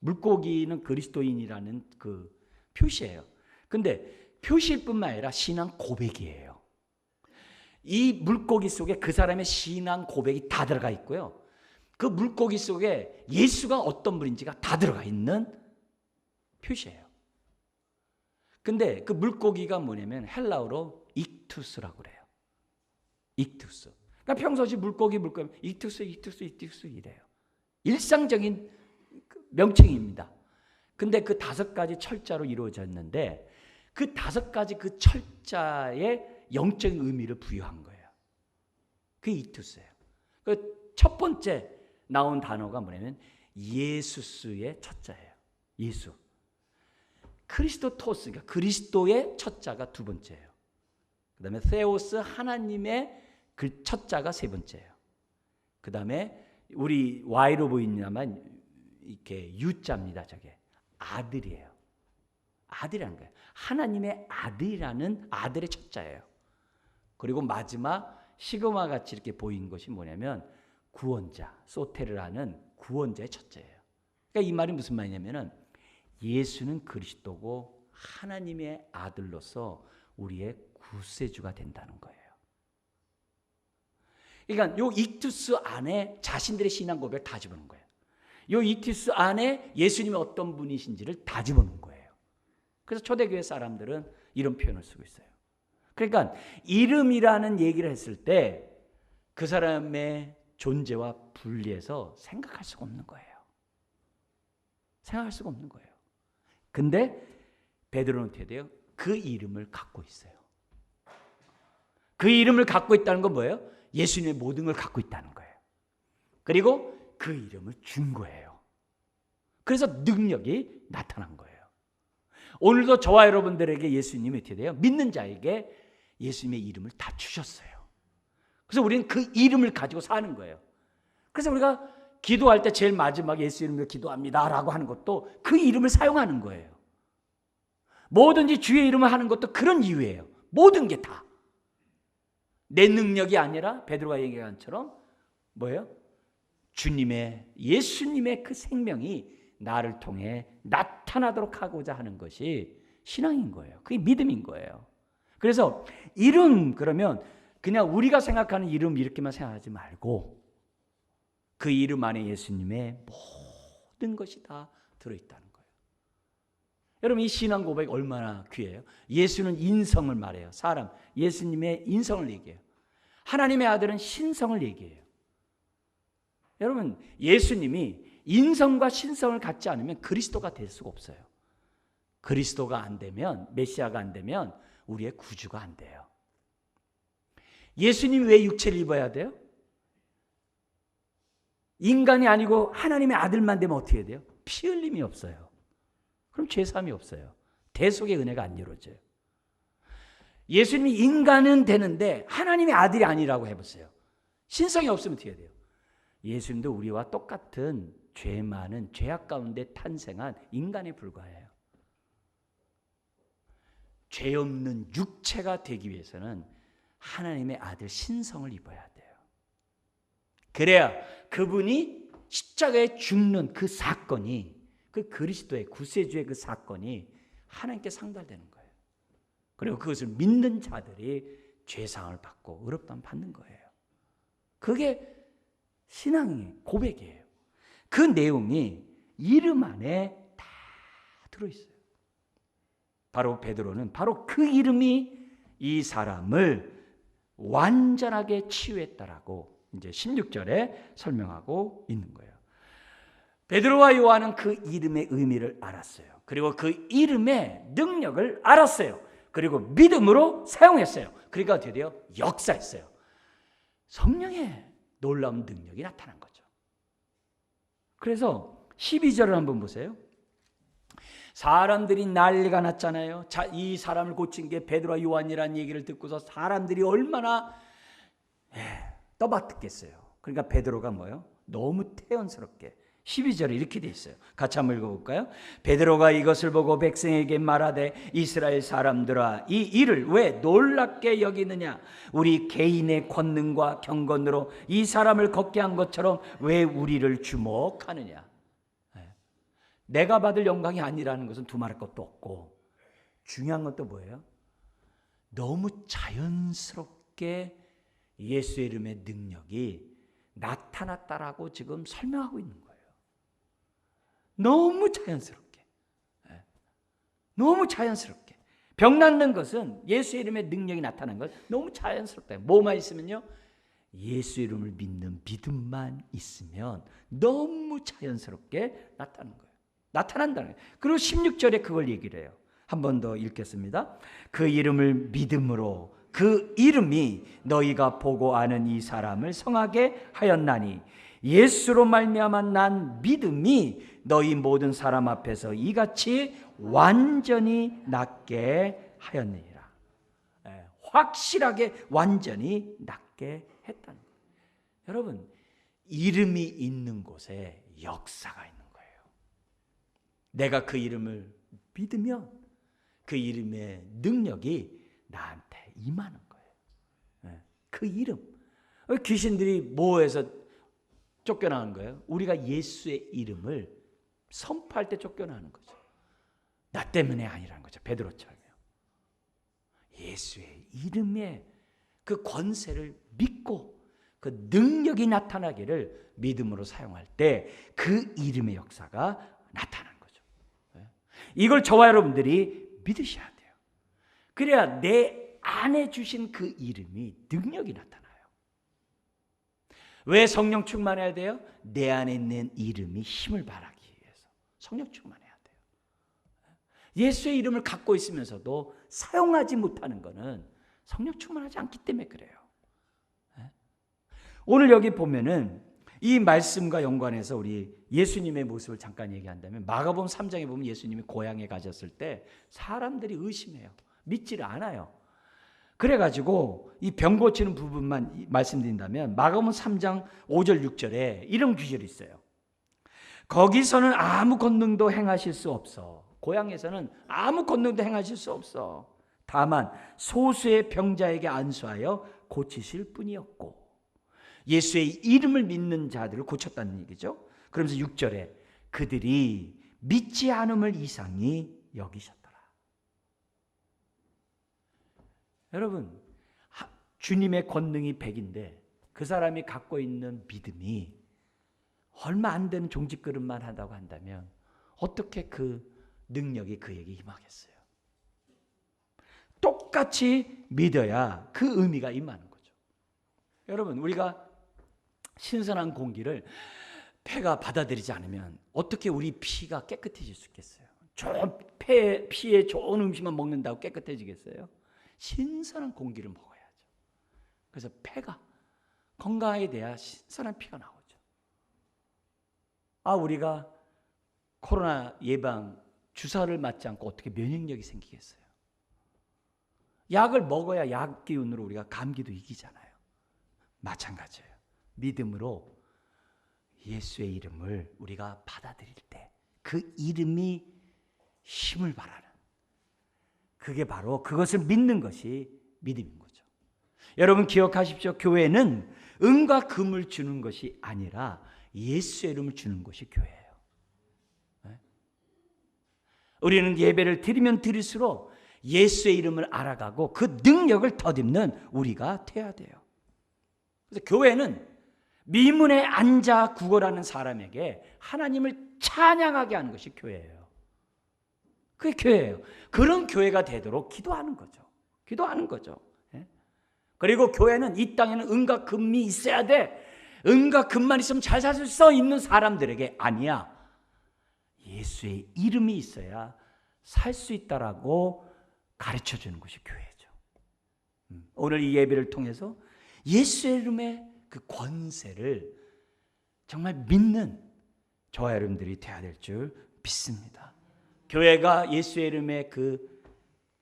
물고기는 그리스도인이라는 그 표시예요. 근데 표시일 뿐만 아니라 신앙 고백이에요. 이 물고기 속에 그 사람의 신앙 고백이 다 들어가 있고요. 그 물고기 속에 예수가 어떤 분인지가 다 들어가 있는 표시예요. 근데 그 물고기가 뭐냐면 헬라어로 익투스라고 그래요. 익투스. 그러니까 평소시 물고기 익투스 이래요. 일상적인 명칭입니다. 근데 그 5가지 철자로 이루어졌는데 그 5가지 그 철자에 영적인 의미를 부여한 거예요. 그게 익투스예요. 그 첫 번째 나온 단어가 뭐냐면 예수스의 첫자예요. 예수. 크리스토토스, 그러니까 그리스도의 첫자가 두 번째예요. 그 다음에 세오스, 하나님의 그 첫자가 세 번째예요. 그 다음에 우리 Y로 보이냐면 이렇게 U자입니다. 저게 아들이에요. 아들이라는 거예요. 하나님의 아들이라는 아들의 첫자예요. 그리고 마지막 시그마 같이 이렇게 보이는 것이 뭐냐면 구원자, 소테르라는 구원자의 첫째예요. 그러니까 이 말이 무슨 말이냐면은 예수는 그리스도고 하나님의 아들로서 우리의 구세주가 된다는 거예요. 그러니까 요 익투스 안에 자신들의 신앙 고백을 다 집어넣은 거예요. 요 익투스 안에 예수님이 어떤 분이신지를 다 집어넣은 거예요. 그래서 초대교회 사람들은 이런 표현을 쓰고 있어요. 그러니까 이름이라는 얘기를 했을 때 그 사람의 존재와 분리해서 생각할 수가 없는 거예요. 생각할 수가 없는 거예요. 근데 베드로는 어떻게 돼요? 그 이름을 갖고 있어요. 그 이름을 갖고 있다는 건 뭐예요? 예수님의 모든 걸 갖고 있다는 거예요. 그리고 그 이름을 준 거예요. 그래서 능력이 나타난 거예요. 오늘도 저와 여러분들에게 예수님이 어떻게 돼요? 믿는 자에게 예수님의 이름을 다 주셨어요. 그래서 우리는 그 이름을 가지고 사는 거예요. 그래서 우리가 기도할 때 제일 마지막에 예수 이름으로 기도합니다 라고 하는 것도 그 이름을 사용하는 거예요. 뭐든지 주의 이름을 하는 것도 그런 이유예요. 모든 게 다. 내 능력이 아니라 베드로가 얘기한 것처럼 뭐예요? 주님의, 예수님의 그 생명이 나를 통해 나타나도록 하고자 하는 것이 신앙인 거예요. 그게 믿음인 거예요. 그래서 이름 그러면 그냥 우리가 생각하는 이름 이렇게만 생각하지 말고 그 이름 안에 예수님의 모든 것이 다 들어있다는 거예요. 여러분 이 신앙 고백 얼마나 귀해요. 예수는 인성을 말해요. 사람, 예수님의 인성을 얘기해요. 하나님의 아들은 신성을 얘기해요. 여러분 예수님이 인성과 신성을 갖지 않으면 그리스도가 될 수가 없어요. 그리스도가 안 되면, 메시아가 안 되면 우리의 구주가 안 돼요. 예수님이 왜 육체를 입어야 돼요? 인간이 아니고 하나님의 아들만 되면 어떻게 돼요? 피 흘림이 없어요. 그럼 죄사함이 없어요. 대속의 은혜가 안 이루어져요. 예수님이 인간은 되는데 하나님의 아들이 아니라고 해보세요. 신성이 없으면 어떻게 돼요? 예수님도 우리와 똑같은 죄 많은 죄악 가운데 탄생한 인간에 불과해요. 죄 없는 육체가 되기 위해서는 하나님의 아들 신성을 입어야 돼요. 그래야 그분이 십자가에 죽는 그 사건이, 그 그리스도의 구세주의 그 사건이 하나님께 상달되는 거예요. 그리고 그것을 믿는 자들이 죄상을 받고 의롭다함 받는 거예요. 그게 신앙의 고백이에요. 그 내용이 이름 안에 다 들어있어요. 바로 베드로는 바로 그 이름이 이 사람을 완전하게 치유했다라고 이제 16절에 설명하고 있는 거예요. 베드로와 요한은 그 이름의 의미를 알았어요. 그리고 그 이름의 능력을 알았어요. 그리고 믿음으로 사용했어요. 그러니까 어떻게 돼요? 역사했어요. 성령의 놀라운 능력이 나타난 거죠. 그래서 12절을 한번 보세요. 사람들이 난리가 났잖아요. 자, 이 사람을 고친 게 베드로와 요한이라는 얘기를 듣고서 사람들이 얼마나 떠받듣겠어요. 그러니까 베드로가 뭐예요? 너무 태연스럽게 12절에 이렇게 돼 있어요. 같이 한번 읽어볼까요? 베드로가 이것을 보고 백성에게 말하되 이스라엘 사람들아 이 일을 왜 놀랍게 여기느냐? 우리 개인의 권능과 경건으로 이 사람을 걷게 한 것처럼 왜 우리를 주목하느냐? 내가 받을 영광이 아니라는 것은 두말할 것도 없고, 중요한 건 또 뭐예요? 너무 자연스럽게 예수의 이름의 능력이 나타났다라고 지금 설명하고 있는 거예요. 너무 자연스럽게. 너무 자연스럽게. 병 낫는 것은 예수의 이름의 능력이 나타난 것 너무 자연스럽다. 뭐만 있으면요? 예수 이름을 믿는 믿음만 있으면 너무 자연스럽게 나타나는 거예요. 나타난다는 거예요. 그리고 16절에 그걸 얘기를 해요. 한 번 더 읽겠습니다. 그 이름을 믿음으로 그 이름이 너희가 보고 아는 이 사람을 성하게 하였나니 예수로 말미암아 난 믿음이 너희 모든 사람 앞에서 이같이 완전히 낫게 하였느니라. 확실하게 완전히 낫게 했다는 거예요. 여러분, 이름이 있는 곳에 역사가 있는 거예요. 내가 그 이름을 믿으면 그 이름의 능력이 나한테 임하는 거예요. 그 이름. 귀신들이 뭐해서 쫓겨나는 거예요? 우리가 예수의 이름을 선포할 때 쫓겨나는 거죠. 나 때문에 아니라는 거죠. 베드로처럼요. 예수의 이름의 그 권세를 믿고 그 능력이 나타나기를 믿음으로 사용할 때 그 이름의 역사가 나타나는 거죠. 이걸 저와 여러분들이 믿으셔야 돼요. 그래야 내 안에 주신 그 이름이 능력이 나타나요. 왜 성령 충만해야 돼요? 내 안에 있는 이름이 힘을 발하기 위해서 성령 충만해야 돼요. 예수의 이름을 갖고 있으면서도 사용하지 못하는 것은 성령 충만하지 않기 때문에 그래요. 오늘 여기 보면은 이 말씀과 연관해서 우리 예수님의 모습을 잠깐 얘기한다면 마가복음 3장에 보면 예수님이 고향에 가셨을 때 사람들이 의심해요. 믿지를 않아요. 그래가지고 이 병 고치는 부분만 말씀드린다면 마가복음 3장 5절 6절에 이런 구절이 있어요. 거기서는 아무 권능도 행하실 수 없어. 고향에서는 아무 권능도 행하실 수 없어. 다만 소수의 병자에게 안수하여 고치실 뿐이었고, 예수의 이름을 믿는 자들을 고쳤다는 얘기죠. 그러면서 6절에 그들이 믿지 않음을 이상히 여기셨더라. 여러분, 주님의 권능이 100인데 그 사람이 갖고 있는 믿음이 얼마 안 되는 종짓그릇만 하다고 한다면 어떻게 그 능력이 그에게 임하겠어요? 똑같이 믿어야 그 의미가 임하는 거죠. 여러분, 우리가 신선한 공기를 폐가 받아들이지 않으면 어떻게 우리 피가 깨끗해질 수 있겠어요? 좋은 피에 좋은 음식만 먹는다고 깨끗해지겠어요? 신선한 공기를 먹어야죠. 그래서 폐가 건강하게 돼야 신선한 피가 나오죠. 우리가 코로나 예방 주사를 맞지 않고 어떻게 면역력이 생기겠어요? 약을 먹어야 약 기운으로 우리가 감기도 이기잖아요. 마찬가지예요. 믿음으로 예수의 이름을 우리가 받아들일 때 그 이름이 힘을 발하는, 그게 바로 그것을 믿는 것이 믿음인 거죠. 여러분 기억하십시오. 교회는 은과 금을 주는 것이 아니라 예수의 이름을 주는 것이 교회예요. 우리는 예배를 드리면 드릴수록 예수의 이름을 알아가고 그 능력을 덧입는 우리가 돼야 돼요. 그래서 교회는 미문에 앉아 구걸하는 사람에게 하나님을 찬양하게 하는 것이 교회예요. 그게 교회예요. 그런 교회가 되도록 기도하는 거죠. 기도하는 거죠. 그리고 교회는 이 땅에는 은과 금이 있어야 돼. 은과 금만 있으면 잘 살 수 있는 사람들에게 아니야. 예수의 이름이 있어야 살 수 있다라고 가르쳐 주는 것이 교회죠. 오늘 이 예배를 통해서 예수의 이름의 그 권세를 정말 믿는 저와 여러분들이 되어야 될 줄 믿습니다. 교회가 예수의 이름의 그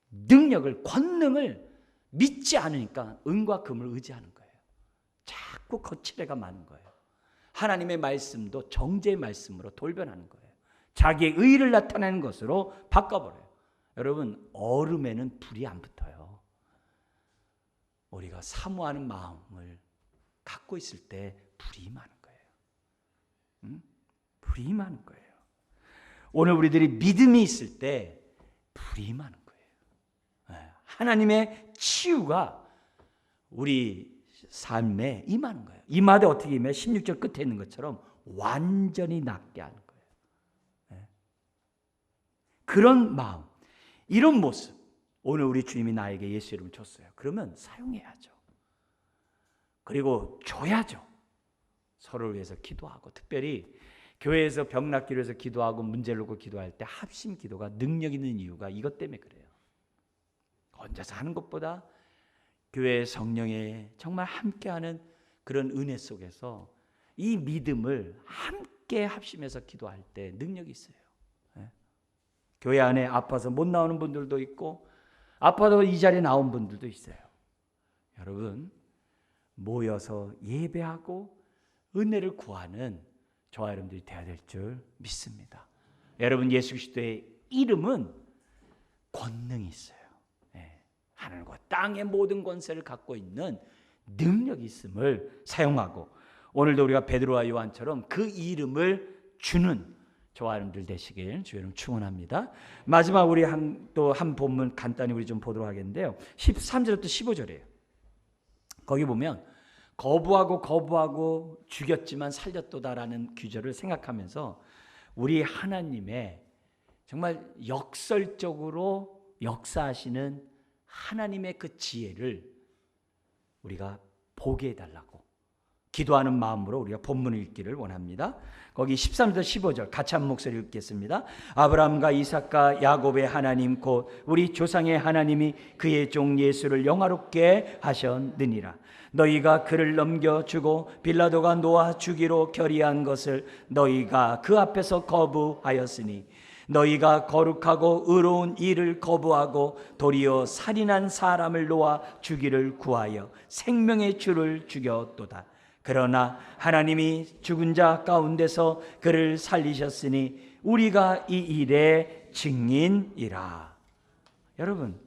능력을, 권능을 믿지 않으니까 은과 금을 의지하는 거예요. 자꾸 거칠애가 많은 거예요. 하나님의 말씀도 정죄의 말씀으로 돌변하는 거예요. 자기의 의를 나타내는 것으로 바꿔버려요. 여러분, 얼음에는 불이 안 붙어요. 우리가 사모하는 마음을 갖고 있을 때 불이 임하는 거예요. 불이 임하는 거예요. 오늘 우리들이 믿음이 있을 때 불이 임하는 거예요. 하나님의 치유가 우리 삶에 임하는 거예요. 임하되 어떻게 임해? 16절 끝에 있는 것처럼 완전히 낫게 하는 거예요. 그런 마음, 이런 모습, 오늘 우리 주님이 나에게 예수 이름을 줬어요. 그러면 사용해야죠. 그리고 줘야죠. 서로를 위해서 기도하고, 특별히 교회에서 병 낫기를 위해서 기도하고 문제를 놓고 기도할 때 합심 기도가 능력 있는 이유가 이것 때문에 그래요. 혼자서 하는 것보다 교회 성령에 정말 함께하는 그런 은혜 속에서 이 믿음을 함께 합심해서 기도할 때 능력이 있어요. 교회 안에 아파서 못 나오는 분들도 있고 아파도 이 자리에 나온 분들도 있어요. 여러분, 모여서 예배하고 은혜를 구하는 저와 여러분들이 되어야 될 줄 믿습니다. 여러분, 예수 그리스도의 이름은 권능이 있어요. 하늘과 땅의 모든 권세를 갖고 있는 능력이 있음을 사용하고, 오늘도 우리가 베드로와 요한처럼 그 이름을 주는 저와 여러분들 되시길 주의 이름 축원합니다. 마지막 우리 또 한 본문 간단히 우리 좀 보도록 하겠는데요. 13절부터 15절이에요. 거기 보면 거부하고 죽였지만 살렸도다라는 규절을 생각하면서 우리 하나님의 정말 역설적으로 역사하시는 하나님의 그 지혜를 우리가 보게 해달라고 기도하는 마음으로 우리가 본문을 읽기를 원합니다. 거기 13절 15절 같이 한 목소리 읽겠습니다. 아브라함과 이삭과 야곱의 하나님 곧 우리 조상의 하나님이 그의 종 예수를 영화롭게 하셨느니라. 너희가 그를 넘겨주고 빌라도가 놓아 주기로 결의한 것을 너희가 그 앞에서 거부하였으니 너희가 거룩하고 의로운 일을 거부하고 도리어 살인한 사람을 놓아 주기를 구하여 생명의 주를 죽였도다. 그러나 하나님이 죽은 자 가운데서 그를 살리셨으니 우리가 이 일의 증인이라. 여러분,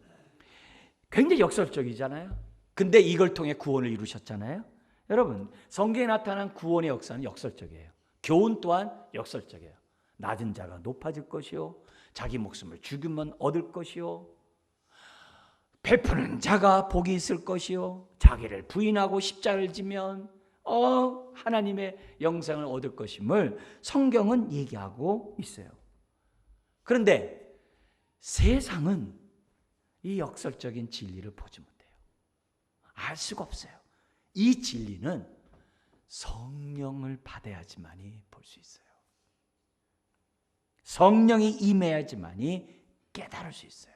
굉장히 역설적이잖아요. 근데 이걸 통해 구원을 이루셨잖아요. 여러분, 성경에 나타난 구원의 역사는 역설적이에요. 교훈 또한 역설적이에요. 낮은 자가 높아질 것이요, 자기 목숨을 죽이면 얻을 것이요, 베푸는 자가 복이 있을 것이요, 자기를 부인하고 십자가를 지면 하나님의 영생을 얻을 것임을 성경은 얘기하고 있어요. 그런데 세상은 이 역설적인 진리를 보지 못해요. 알 수가 없어요. 이 진리는 성령을 받아야지만이 볼 수 있어요. 성령이 임해야지만이 깨달을 수 있어요.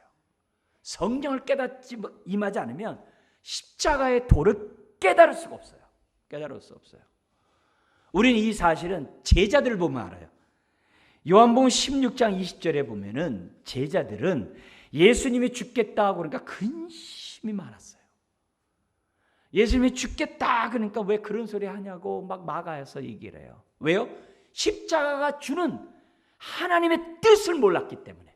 성령을 깨닫지 임하지 않으면 십자가의 도를 깨달을 수가 없어요. 깨달을 수 없어요. 우리는 이 사실은 제자들을 보면 알아요. 요한복음 16장 20절에 보면은 제자들은 예수님이 죽겠다 그러니까 근심이 많았어요. 예수님이 죽겠다 그러니까 왜 그런 소리 하냐고 막 막아서 얘기를 해요. 왜요? 십자가가 주는 하나님의 뜻을 몰랐기 때문에.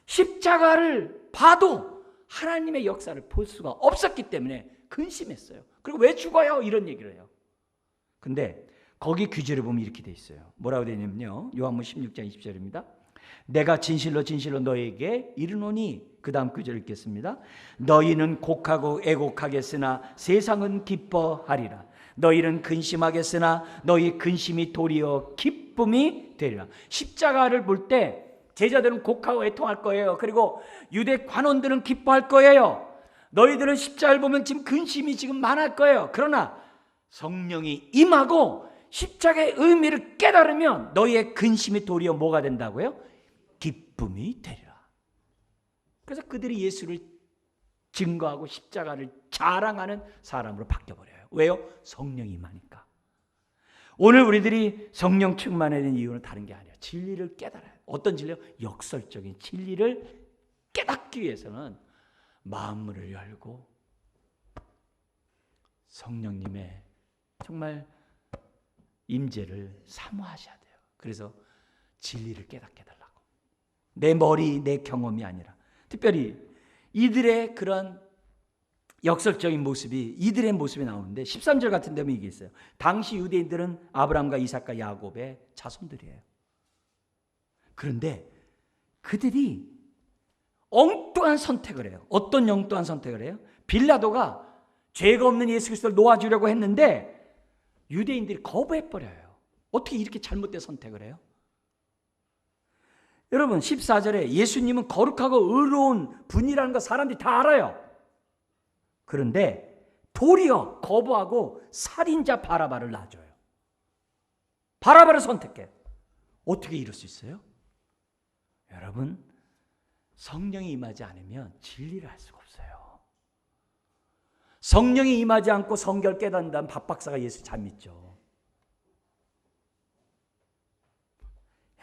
십자가를 봐도 하나님의 역사를 볼 수가 없었기 때문에 근심했어요. 그리고 왜 죽어요? 이런 얘기를 해요. 근데 거기 규절을 보면 이렇게 돼 있어요. 뭐라고 되어 있냐면요, 요한복음 16장 20절입니다. 내가 진실로 진실로 너에게 이르노니, 그 다음 구절 읽겠습니다. 너희는 곡하고 애곡하겠으나 세상은 기뻐하리라. 너희는 근심하겠으나 너희 근심이 도리어 기쁨이 되리라. 십자가를 볼 때 제자들은 곡하고 애통할 거예요. 그리고 유대 관원들은 기뻐할 거예요. 너희들은 십자가를 보면 지금 근심이 지금 많을 거예요. 그러나 성령이 임하고 십자가의 의미를 깨달으면 너희의 근심이 도리어 뭐가 된다고요? 기쁨이 되리라. 그래서 그들이 예수를 증거하고 십자가를 자랑하는 사람으로 바뀌어버려요. 왜요? 성령이 임하니까. 오늘 우리들이 성령 충만해야 되는 이유는 다른 게 아니에요. 진리를 깨달아요. 어떤 진리요? 역설적인 진리를 깨닫기 위해서는 마음을 열고 성령님의 정말 임재를 사모하셔야 돼요. 그래서 진리를 깨닫게 해달라고. 내 머리, 내 경험이 아니라 특별히 이들의 그런 역설적인 모습이 이들의 모습이 나오는데 13절 같은 데면 이게 있어요. 당시 유대인들은 아브라함과 이삭과 야곱의 자손들이에요. 그런데 그들이 엉뚱한 선택을 해요. 어떤 엉뚱한 선택을 해요? 빌라도가 죄가 없는 예수 그리스도를 놓아주려고 했는데 유대인들이 거부해버려요. 어떻게 이렇게 잘못된 선택을 해요? 여러분 14절에 예수님은 거룩하고 의로운 분이라는 거 사람들이 다 알아요. 그런데 도리어 거부하고 살인자 바라바를 놔줘요. 바라바를 선택해. 어떻게 이럴 수 있어요? 여러분 성령이 임하지 않으면 진리를 알 수가 없어요. 성령이 임하지 않고 성결 깨닫는다면 박박사가 예수 잘 믿죠.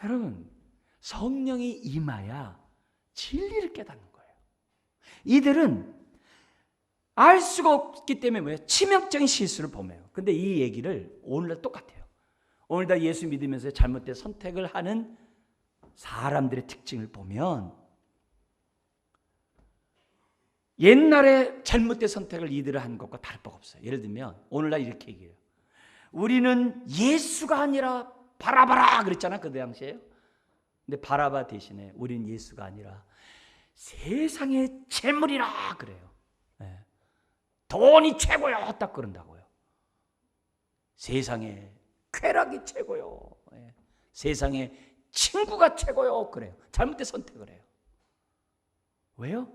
여러분 성령이 임해야 진리를 깨닫는 거예요. 이들은 알 수가 없기 때문에 뭐예요? 치명적인 실수를 범해요. 근데 이 얘기를 오늘날 똑같아요. 오늘날 예수 믿으면서 잘못된 선택을 하는 사람들의 특징을 보면 옛날에 잘못된 선택을 이들을 한 것과 다를 바가 없어요. 예를 들면 오늘날 이렇게 얘기해요. 우리는 예수가 아니라 바라바라 그랬잖아 그 당시에요. 근데 바라바 대신에 우리는 예수가 아니라 세상의 재물이라 그래요. 네. 돈이 최고요 딱 그런다고요. 세상의 쾌락이 최고요. 네. 세상의 친구가 최고요 그래요. 잘못된 선택을 해요. 왜요?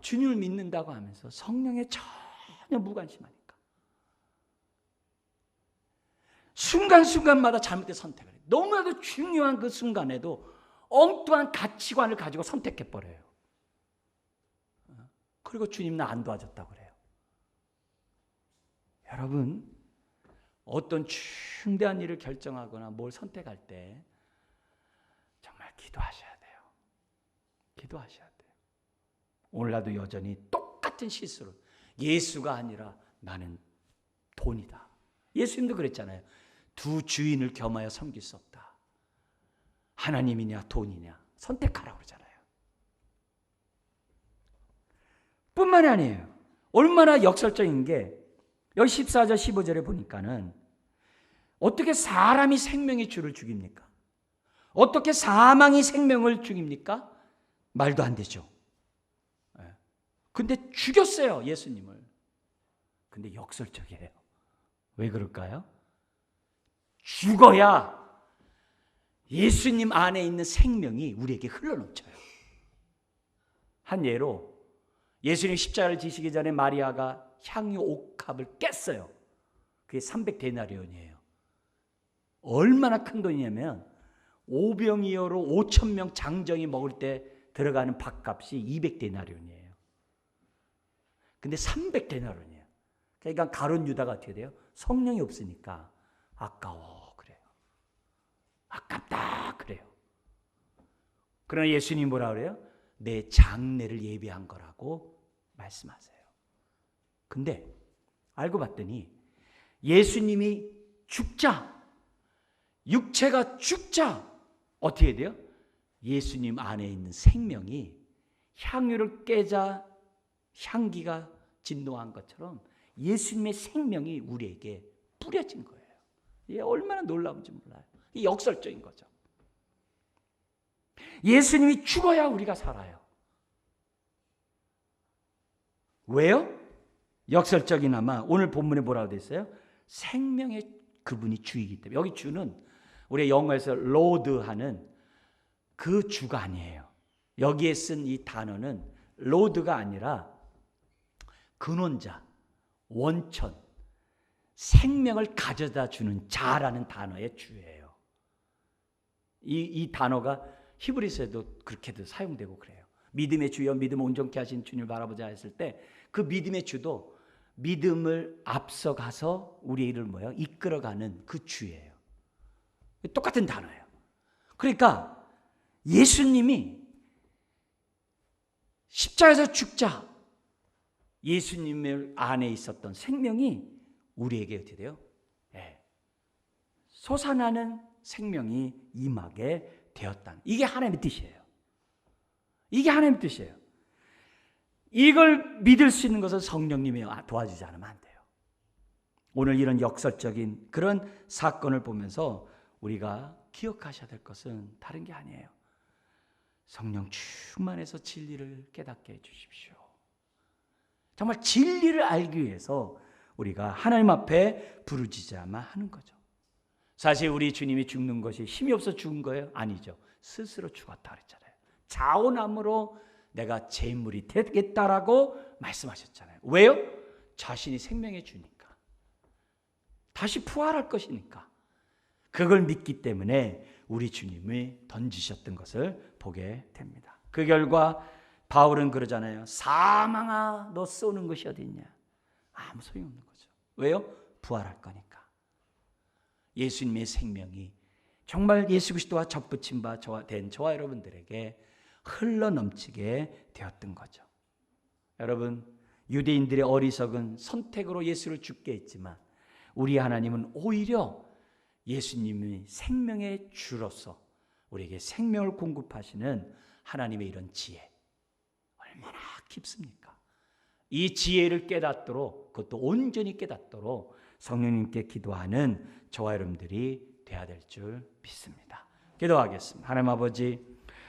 주님을 믿는다고 하면서 성령에 전혀 무관심하니까. 순간순간마다 잘못된 선택을 해요. 너무나도 중요한 그 순간에도 엉뚱한 가치관을 가지고 선택해버려요. 그리고 주님 나 안 도와줬다고 그래요. 여러분 어떤 중대한 일을 결정하거나 뭘 선택할 때 정말 기도하셔야 돼요. 기도하셔야 돼요. 오늘날도 여전히 똑같은 실수를 예수가 아니라 나는 돈이다. 예수님도 그랬잖아요. 두 주인을 겸하여 섬길 수 없다. 하나님이냐 돈이냐 선택하라고 그러잖아요. 뿐만이 아니에요. 얼마나 역설적인 게 여기 14절 15절에 보니까는 어떻게 사람이 생명의 주를 죽입니까? 어떻게 사망이 생명을 죽입니까? 말도 안 되죠. 근데 죽였어요 예수님을. 근데 역설적이에요. 왜 그럴까요? 죽어야 예수님 안에 있는 생명이 우리에게 흘러넘쳐요. 한 예로 예수님 십자가를 지시기 전에 마리아가 향유 옥합을 깼어요. 그게 300데나리온이에요. 얼마나 큰 돈이냐면 오병이어로 5,000명 장정이 먹을 때 들어가는 밥값이 200데나리온이에요. 근데 300데나리온이에요. 그러니까 가룟 유다가 어떻게 돼요? 성령이 없으니까 아까워 그래요. 아깝다 그래요. 그러나 예수님이 뭐라 그래요? 내 장례를 예비한 거라고 말씀하세요. 근데 알고 봤더니 예수님이 죽자, 육체가 죽자 어떻게 돼요? 예수님 안에 있는 생명이 향유를 깨자 향기가 진동한 것처럼 예수님의 생명이 우리에게 뿌려진 거예요. 이게 얼마나 놀라운지 몰라요. 이게 역설적인 거죠. 예수님이 죽어야 우리가 살아요. 왜요? 역설적이나마 오늘 본문에 뭐라고 되어 있어요? 생명의 그분이 주이기 때문에. 여기 주는 우리 영어에서 로드하는 그 주가 아니에요. 여기에 쓴 이 단어는 로드가 아니라 근원자, 원천, 생명을 가져다 주는 자라는 단어의 주예요. 이 단어가 히브리서에도 그렇게도 사용되고 그래요. 믿음의 주여 믿음 온전케 하신 주님을 바라보자 했을 때 그 믿음의 주도 믿음을 앞서가서 우리의 일을 뭐예요? 이끌어가는 그 주예요. 똑같은 단어예요. 그러니까 예수님이 십자가에서 죽자 예수님 안에 있었던 생명이 우리에게 어떻게 돼요? 솟아나는 생명이 임하게 되었다. 이게 하나님의 뜻이에요. 이게 하나님의 뜻이에요. 이걸 믿을 수 있는 것은 성령님이 도와주지 않으면 안 돼요. 오늘 이런 역설적인 그런 사건을 보면서 우리가 기억하셔야 될 것은 다른 게 아니에요. 성령 충만해서 진리를 깨닫게 해주십시오. 정말 진리를 알기 위해서 우리가 하나님 앞에 부르짖어야만 하는 거죠. 사실 우리 주님이 죽는 것이 힘이 없어 죽은 거예요? 아니죠. 스스로 죽었다 그랬잖아요. 자원함으로 내가 제물이 되겠다라고 말씀하셨잖아요. 왜요? 자신이 생명의 주니까. 다시 부활할 것이니까. 그걸 믿기 때문에 우리 주님이 던지셨던 것을 보게 됩니다. 그 결과 바울은 그러잖아요. 사망아 너 쏘는 것이 어디 있냐. 아무 소용없는 거죠. 왜요? 부활할 거니까. 예수님의 생명이 정말 예수 그리스도와 접붙임 바 된 저와 여러분들에게 흘러넘치게 되었던 거죠. 여러분, 유대인들의 어리석은 선택으로 예수를 죽게 했지만 우리 하나님은 오히려 예수님이 생명의 주로서 우리에게 생명을 공급하시는 하나님의 이런 지혜 얼마나 깊습니까? 이 지혜를 깨닫도록, 그것도 온전히 깨닫도록 성령님께 기도하는 저와 여러분들이 되어야 될 줄 믿습니다. 기도하겠습니다. 하나님 아버지,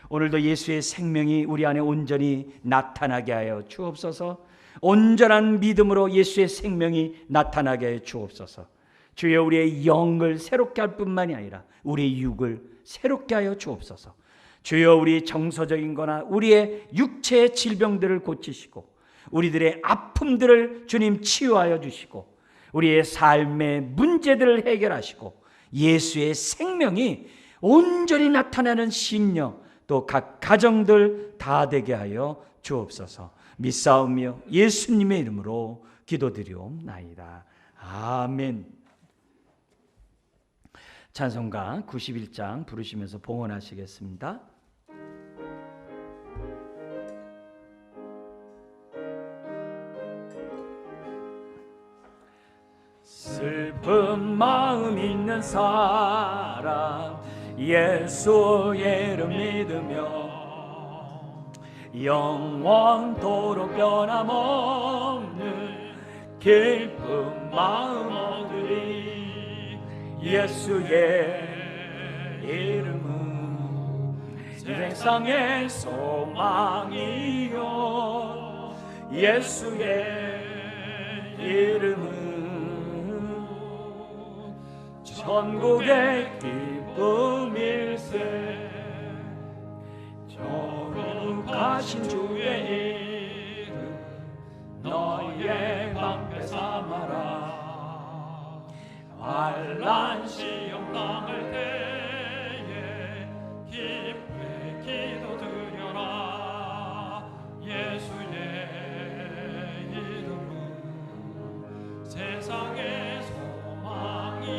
오늘도 예수의 생명이 우리 안에 온전히 나타나게 하여 주옵소서. 온전한 믿음으로 예수의 생명이 나타나게 하여 주옵소서. 주여, 우리의 영을 새롭게 할 뿐만이 아니라 우리의 육을 새롭게 하여 주옵소서. 주여, 우리 정서적인 거나 우리의 육체의 질병들을 고치시고 우리들의 아픔들을 주님 치유하여 주시고 우리의 삶의 문제들을 해결하시고 예수의 생명이 온전히 나타나는 심령, 또 각 가정들 다 되게 하여 주옵소서. 믿사오며 예수님의 이름으로 기도드리옵나이다. 아멘. 찬송가 91장 부르시면서 봉헌하시겠습니다. 슬픈 마음 있는 사람 예수의 이름 믿으며 영원토록 변함없는 깊은 마음 얻으리. 예수의 이름은 세상의 소망이요 예수의 이름은 천국의 기쁨일세. 거룩하신 주의 이름 너의 방패 삼아라. 환난 시험 당할 때에 기쁘게 기도드려라. 예수의 이름은 세상의 소망이요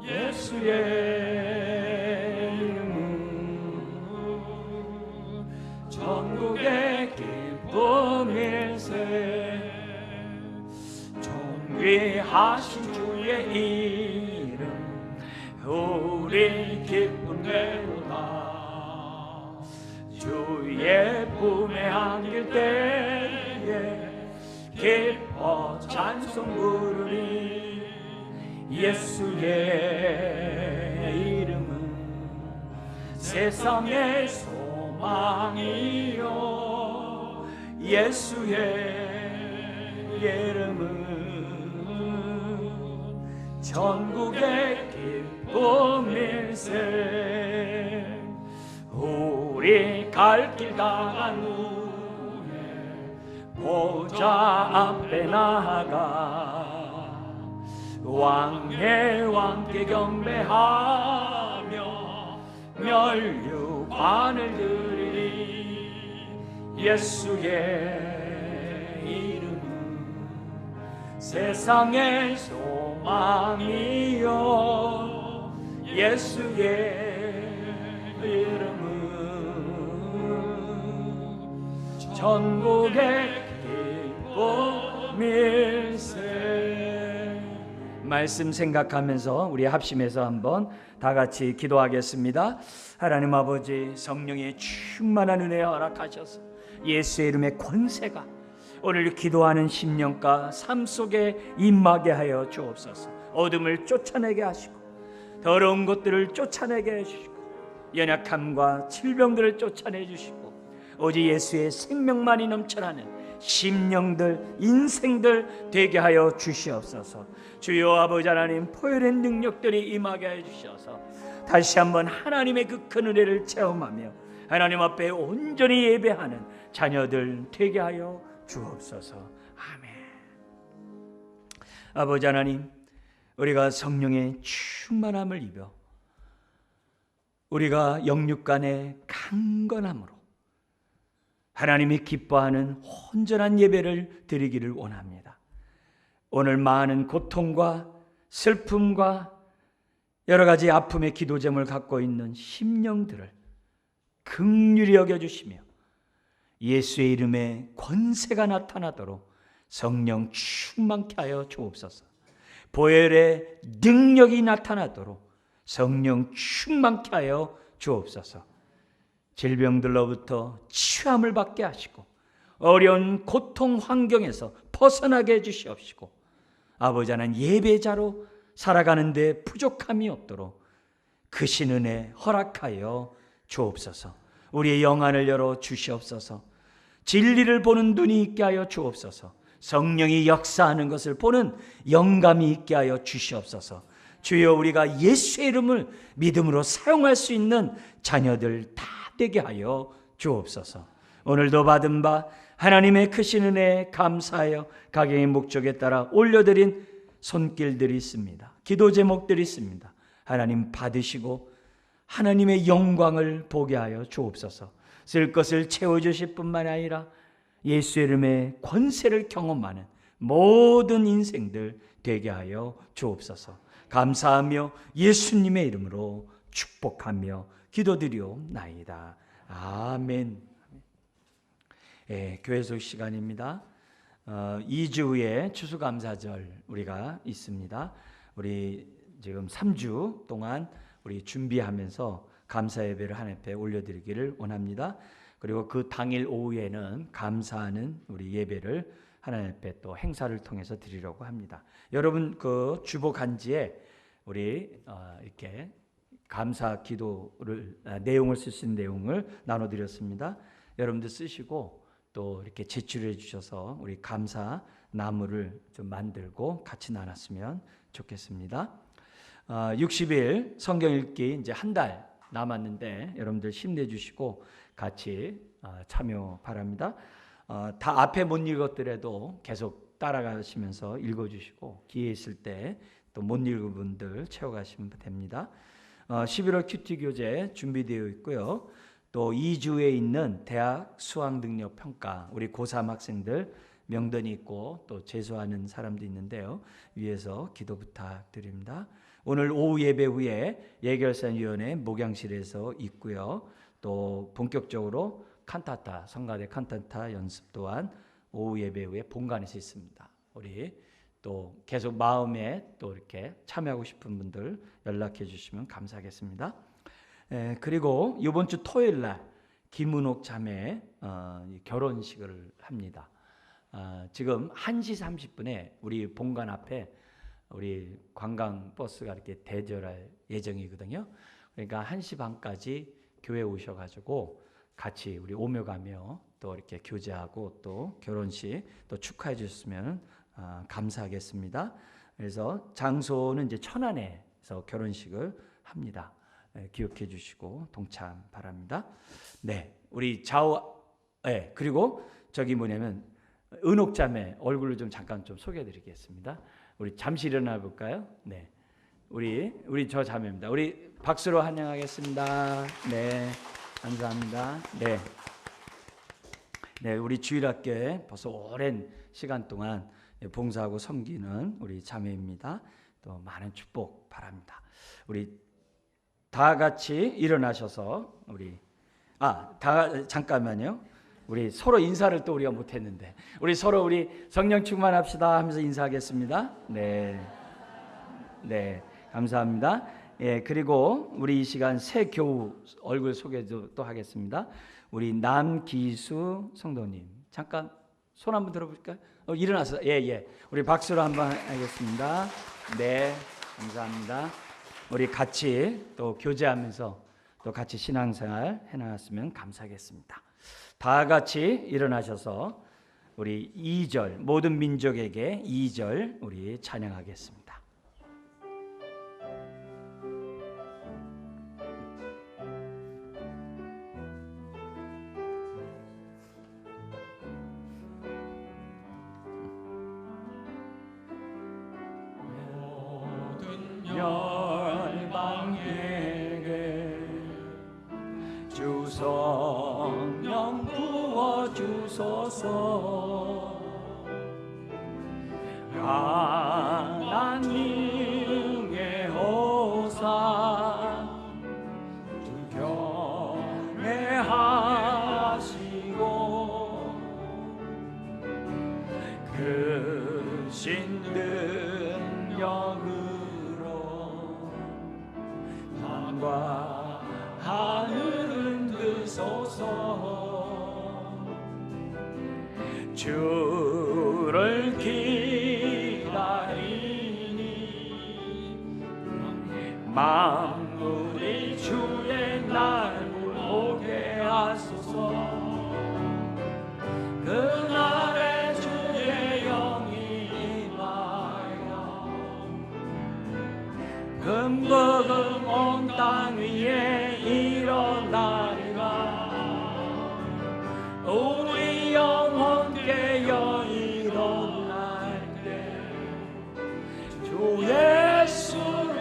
예수의 전국의 기쁨일세. 존귀하신 주의 이름 우리 기쁨되도다. 주의 품에 안길 때에 기뻐 찬송 부르리. 예수의 이름은 세상의 소망이요 예수의 이름은 전국의 기쁨일세. 우리 갈 길 다간 후에 보좌 앞에 나아가 왕의 왕께 경배하며 멸류관을 드리리. 예수의 이름은 세상의 소망이요 예수의 이름은 전국의 기쁨일세. 말씀 생각하면서 우리 합심해서 한번 다 같이 기도하겠습니다. 하나님 아버지, 성령의 충만한 은혜 허락하셔서 예수의 이름의 권세가 오늘 기도하는 심령과 삶 속에 임하게 하여 주옵소서. 어둠을 쫓아내게 하시고 더러운 것들을 쫓아내게 해주시고 연약함과 질병들을 쫓아내 주시고 오직 예수의 생명만이 넘쳐나는 심령들, 인생들 되게 하여 주시옵소서. 주여 아버지 하나님, 포효된 능력들이 임하게 해 주셔서 다시 한번 하나님의 그 큰 은혜를 체험하며 하나님 앞에 온전히 예배하는 자녀들 되게 하여 주옵소서. 아멘. 아버지 하나님, 우리가 성령의 충만함을 입어 우리가 영육간의 강건함으로 하나님이 기뻐하는 온전한 예배를 드리기를 원합니다. 오늘 많은 고통과 슬픔과 여러 가지 아픔의 기도점을 갖고 있는 심령들을 긍휼히 여겨주시며 예수의 이름에 권세가 나타나도록 성령 충만케 하여 주옵소서. 보혈의 능력이 나타나도록 성령 충만케 하여 주옵소서. 질병들로부터 치유함을 받게 하시고 어려운 고통 환경에서 벗어나게 해주시옵시고 아버지 하나님, 예배자로 살아가는 데 부족함이 없도록 크신 은혜 허락하여 주옵소서. 우리의 영안을 열어 주시옵소서. 진리를 보는 눈이 있게 하여 주옵소서. 성령이 역사하는 것을 보는 영감이 있게 하여 주시옵소서. 주여, 우리가 예수의 이름을 믿음으로 사용할 수 있는 자녀들 다 되게 하여 주옵소서. 오늘도 받은 바 하나님의 크신 은혜에 감사하여 각양의 목적에 따라 올려드린 손길들이 있습니다. 기도 제목들이 있습니다. 하나님 받으시고 하나님의 영광을 보게 하여 주옵소서. 쓸 것을 채워주실 뿐만 아니라 예수의 이름의 권세를 경험하는 모든 인생들 되게 하여 주옵소서. 감사하며 예수님의 이름으로 축복하며 기도드리옵나이다. 아멘. 교회속 시간입니다. 2주 후에 추수감사절 우리가 있습니다. 우리 지금 3주 동안 우리 준비하면서 감사 예배를 하나님 앞에 올려드리기를 원합니다. 그리고 그 당일 오후에는 감사하는 우리 예배를 하나님 앞에 또 행사를 통해서 드리려고 합니다. 여러분 그 주보 간지에 우리 이렇게 감사 기도를 내용을 쓸 수 있는 내용을 나눠드렸습니다. 여러분들 쓰시고 또 이렇게 제출해 주셔서 우리 감사 나무를 좀 만들고 같이 나눴으면 좋겠습니다. 60일 성경 읽기 이제 한 달 남았는데 여러분들 힘내주시고 같이 참여 바랍니다. 다 앞에 못 읽었더라도 계속 따라가시면서 읽어주시고 기회 있을 때 또 못 읽은 분들 채워가시면 됩니다. 11월 큐티 교재 준비되어 있고요. 또 2주에 있는 대학 수학 능력 평가, 우리 고3 학생들 명단이 있고 또 재수하는 사람도 있는데요. 위에서 기도 부탁드립니다. 오늘 오후 예배 후에 예결산위원회 목양실에서 있고요. 또 본격적으로 칸타타, 성가대 칸타타 연습 또한 오후 예배 후에 본관에서 있습니다. 우리 또 계속 마음에 또 이렇게 참여하고 싶은 분들 연락해 주시면 감사하겠습니다. 그리고 이번 주 토요일 날 김은옥 자매 결혼식을 합니다. 지금 1시 30분에 우리 본관 앞에 우리 관광버스가 이렇게 대절할 예정이거든요. 그러니까 1시 반까지 교회 오셔가지고 같이 우리 오며 가며 또 이렇게 교제하고 또 결혼식 또 축하해 주셨으면 감사하겠습니다. 그래서 장소는 이제 천안에서 결혼식을 합니다. 기억해 주시고 동참 바랍니다. 네, 우리 그리고 저기 뭐냐면 은옥자매 얼굴을 좀 잠깐 좀 소개해 드리겠습니다. 우리 잠시 일어나 볼까요? 네, 우리 저 자매입니다. 우리 박수로 환영하겠습니다. 네, 감사합니다. 네, 우리 주일학교에 벌써 오랜 시간 동안 봉사하고 섬기는 우리 자매입니다. 또 많은 축복 바랍니다. 우리 다 같이 일어나셔서 잠깐만요. 우리 서로 인사를 또 우리가 못했는데 우리 서로 우리 성령 충만합시다 하면서 인사하겠습니다. 네, 감사합니다. 그리고 우리 이 시간 새 교우 얼굴 소개도 또 하겠습니다. 우리 남기수 성도님 잠깐 손 한번 들어볼까요? 일어나서 우리 박수로 한번 하겠습니다. 네, 감사합니다. 우리 같이 또 교제하면서 또 같이 신앙생활 해나갔으면 감사하겠습니다. 다 같이 일어나셔서 우리 2절 모든 민족에게 2절 우리 찬양하겠습니다. 열방에게 주 성령 부어주소서. 하나님의 호사 경외하시고 그 신능력으로 밤과 하늘은 드소서. 주를 기다리니 만물이 주의 날을 보게 하소서. 그날에 주의 영이 임하여 금복음 온 땅 위에 일어나리라. 우리 영혼 깨어 일어날 때 주 예수를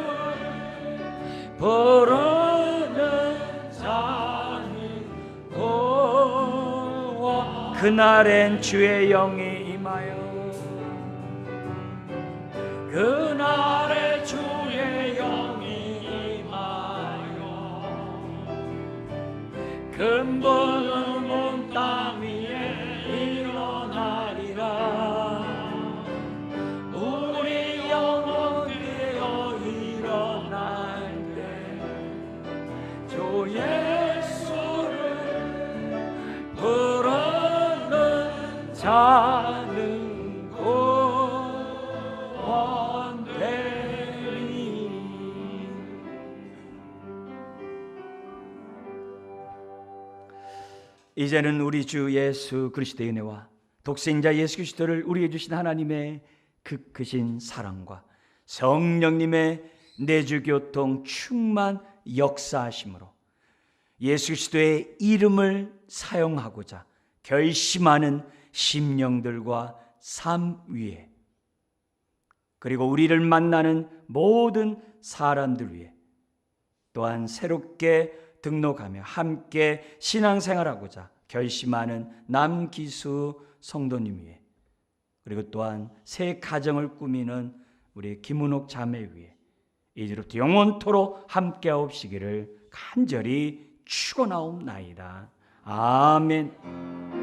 부르는 자는 고와. 그날엔 주의 영이 임하여 그날에 주의 영이 임하여 금복음 온 땅 위에 일어나리라. 우리 영혼 깨어 일어날 때 주 예수를 부르는 자는 구원되리. 이제는 우리 주 예수 그리스도의 은혜와 독생자 예수 그리스도를 우리에게 주신 하나님의 그 크신 사랑과 성령님의 내주교통 충만 역사하심으로 예수 그리스도의 이름을 사용하고자 결심하는 심령들과 삶 위에, 그리고 우리를 만나는 모든 사람들 위해, 또한 새롭게 등록하며 함께 신앙생활하고자 결심하는 남기수 성도님 위해, 그리고 또한 새 가정을 꾸미는 우리 김은옥 자매 위해 이제부터 영원토록 함께하옵시기를 간절히 축원하옵나이다. 아멘.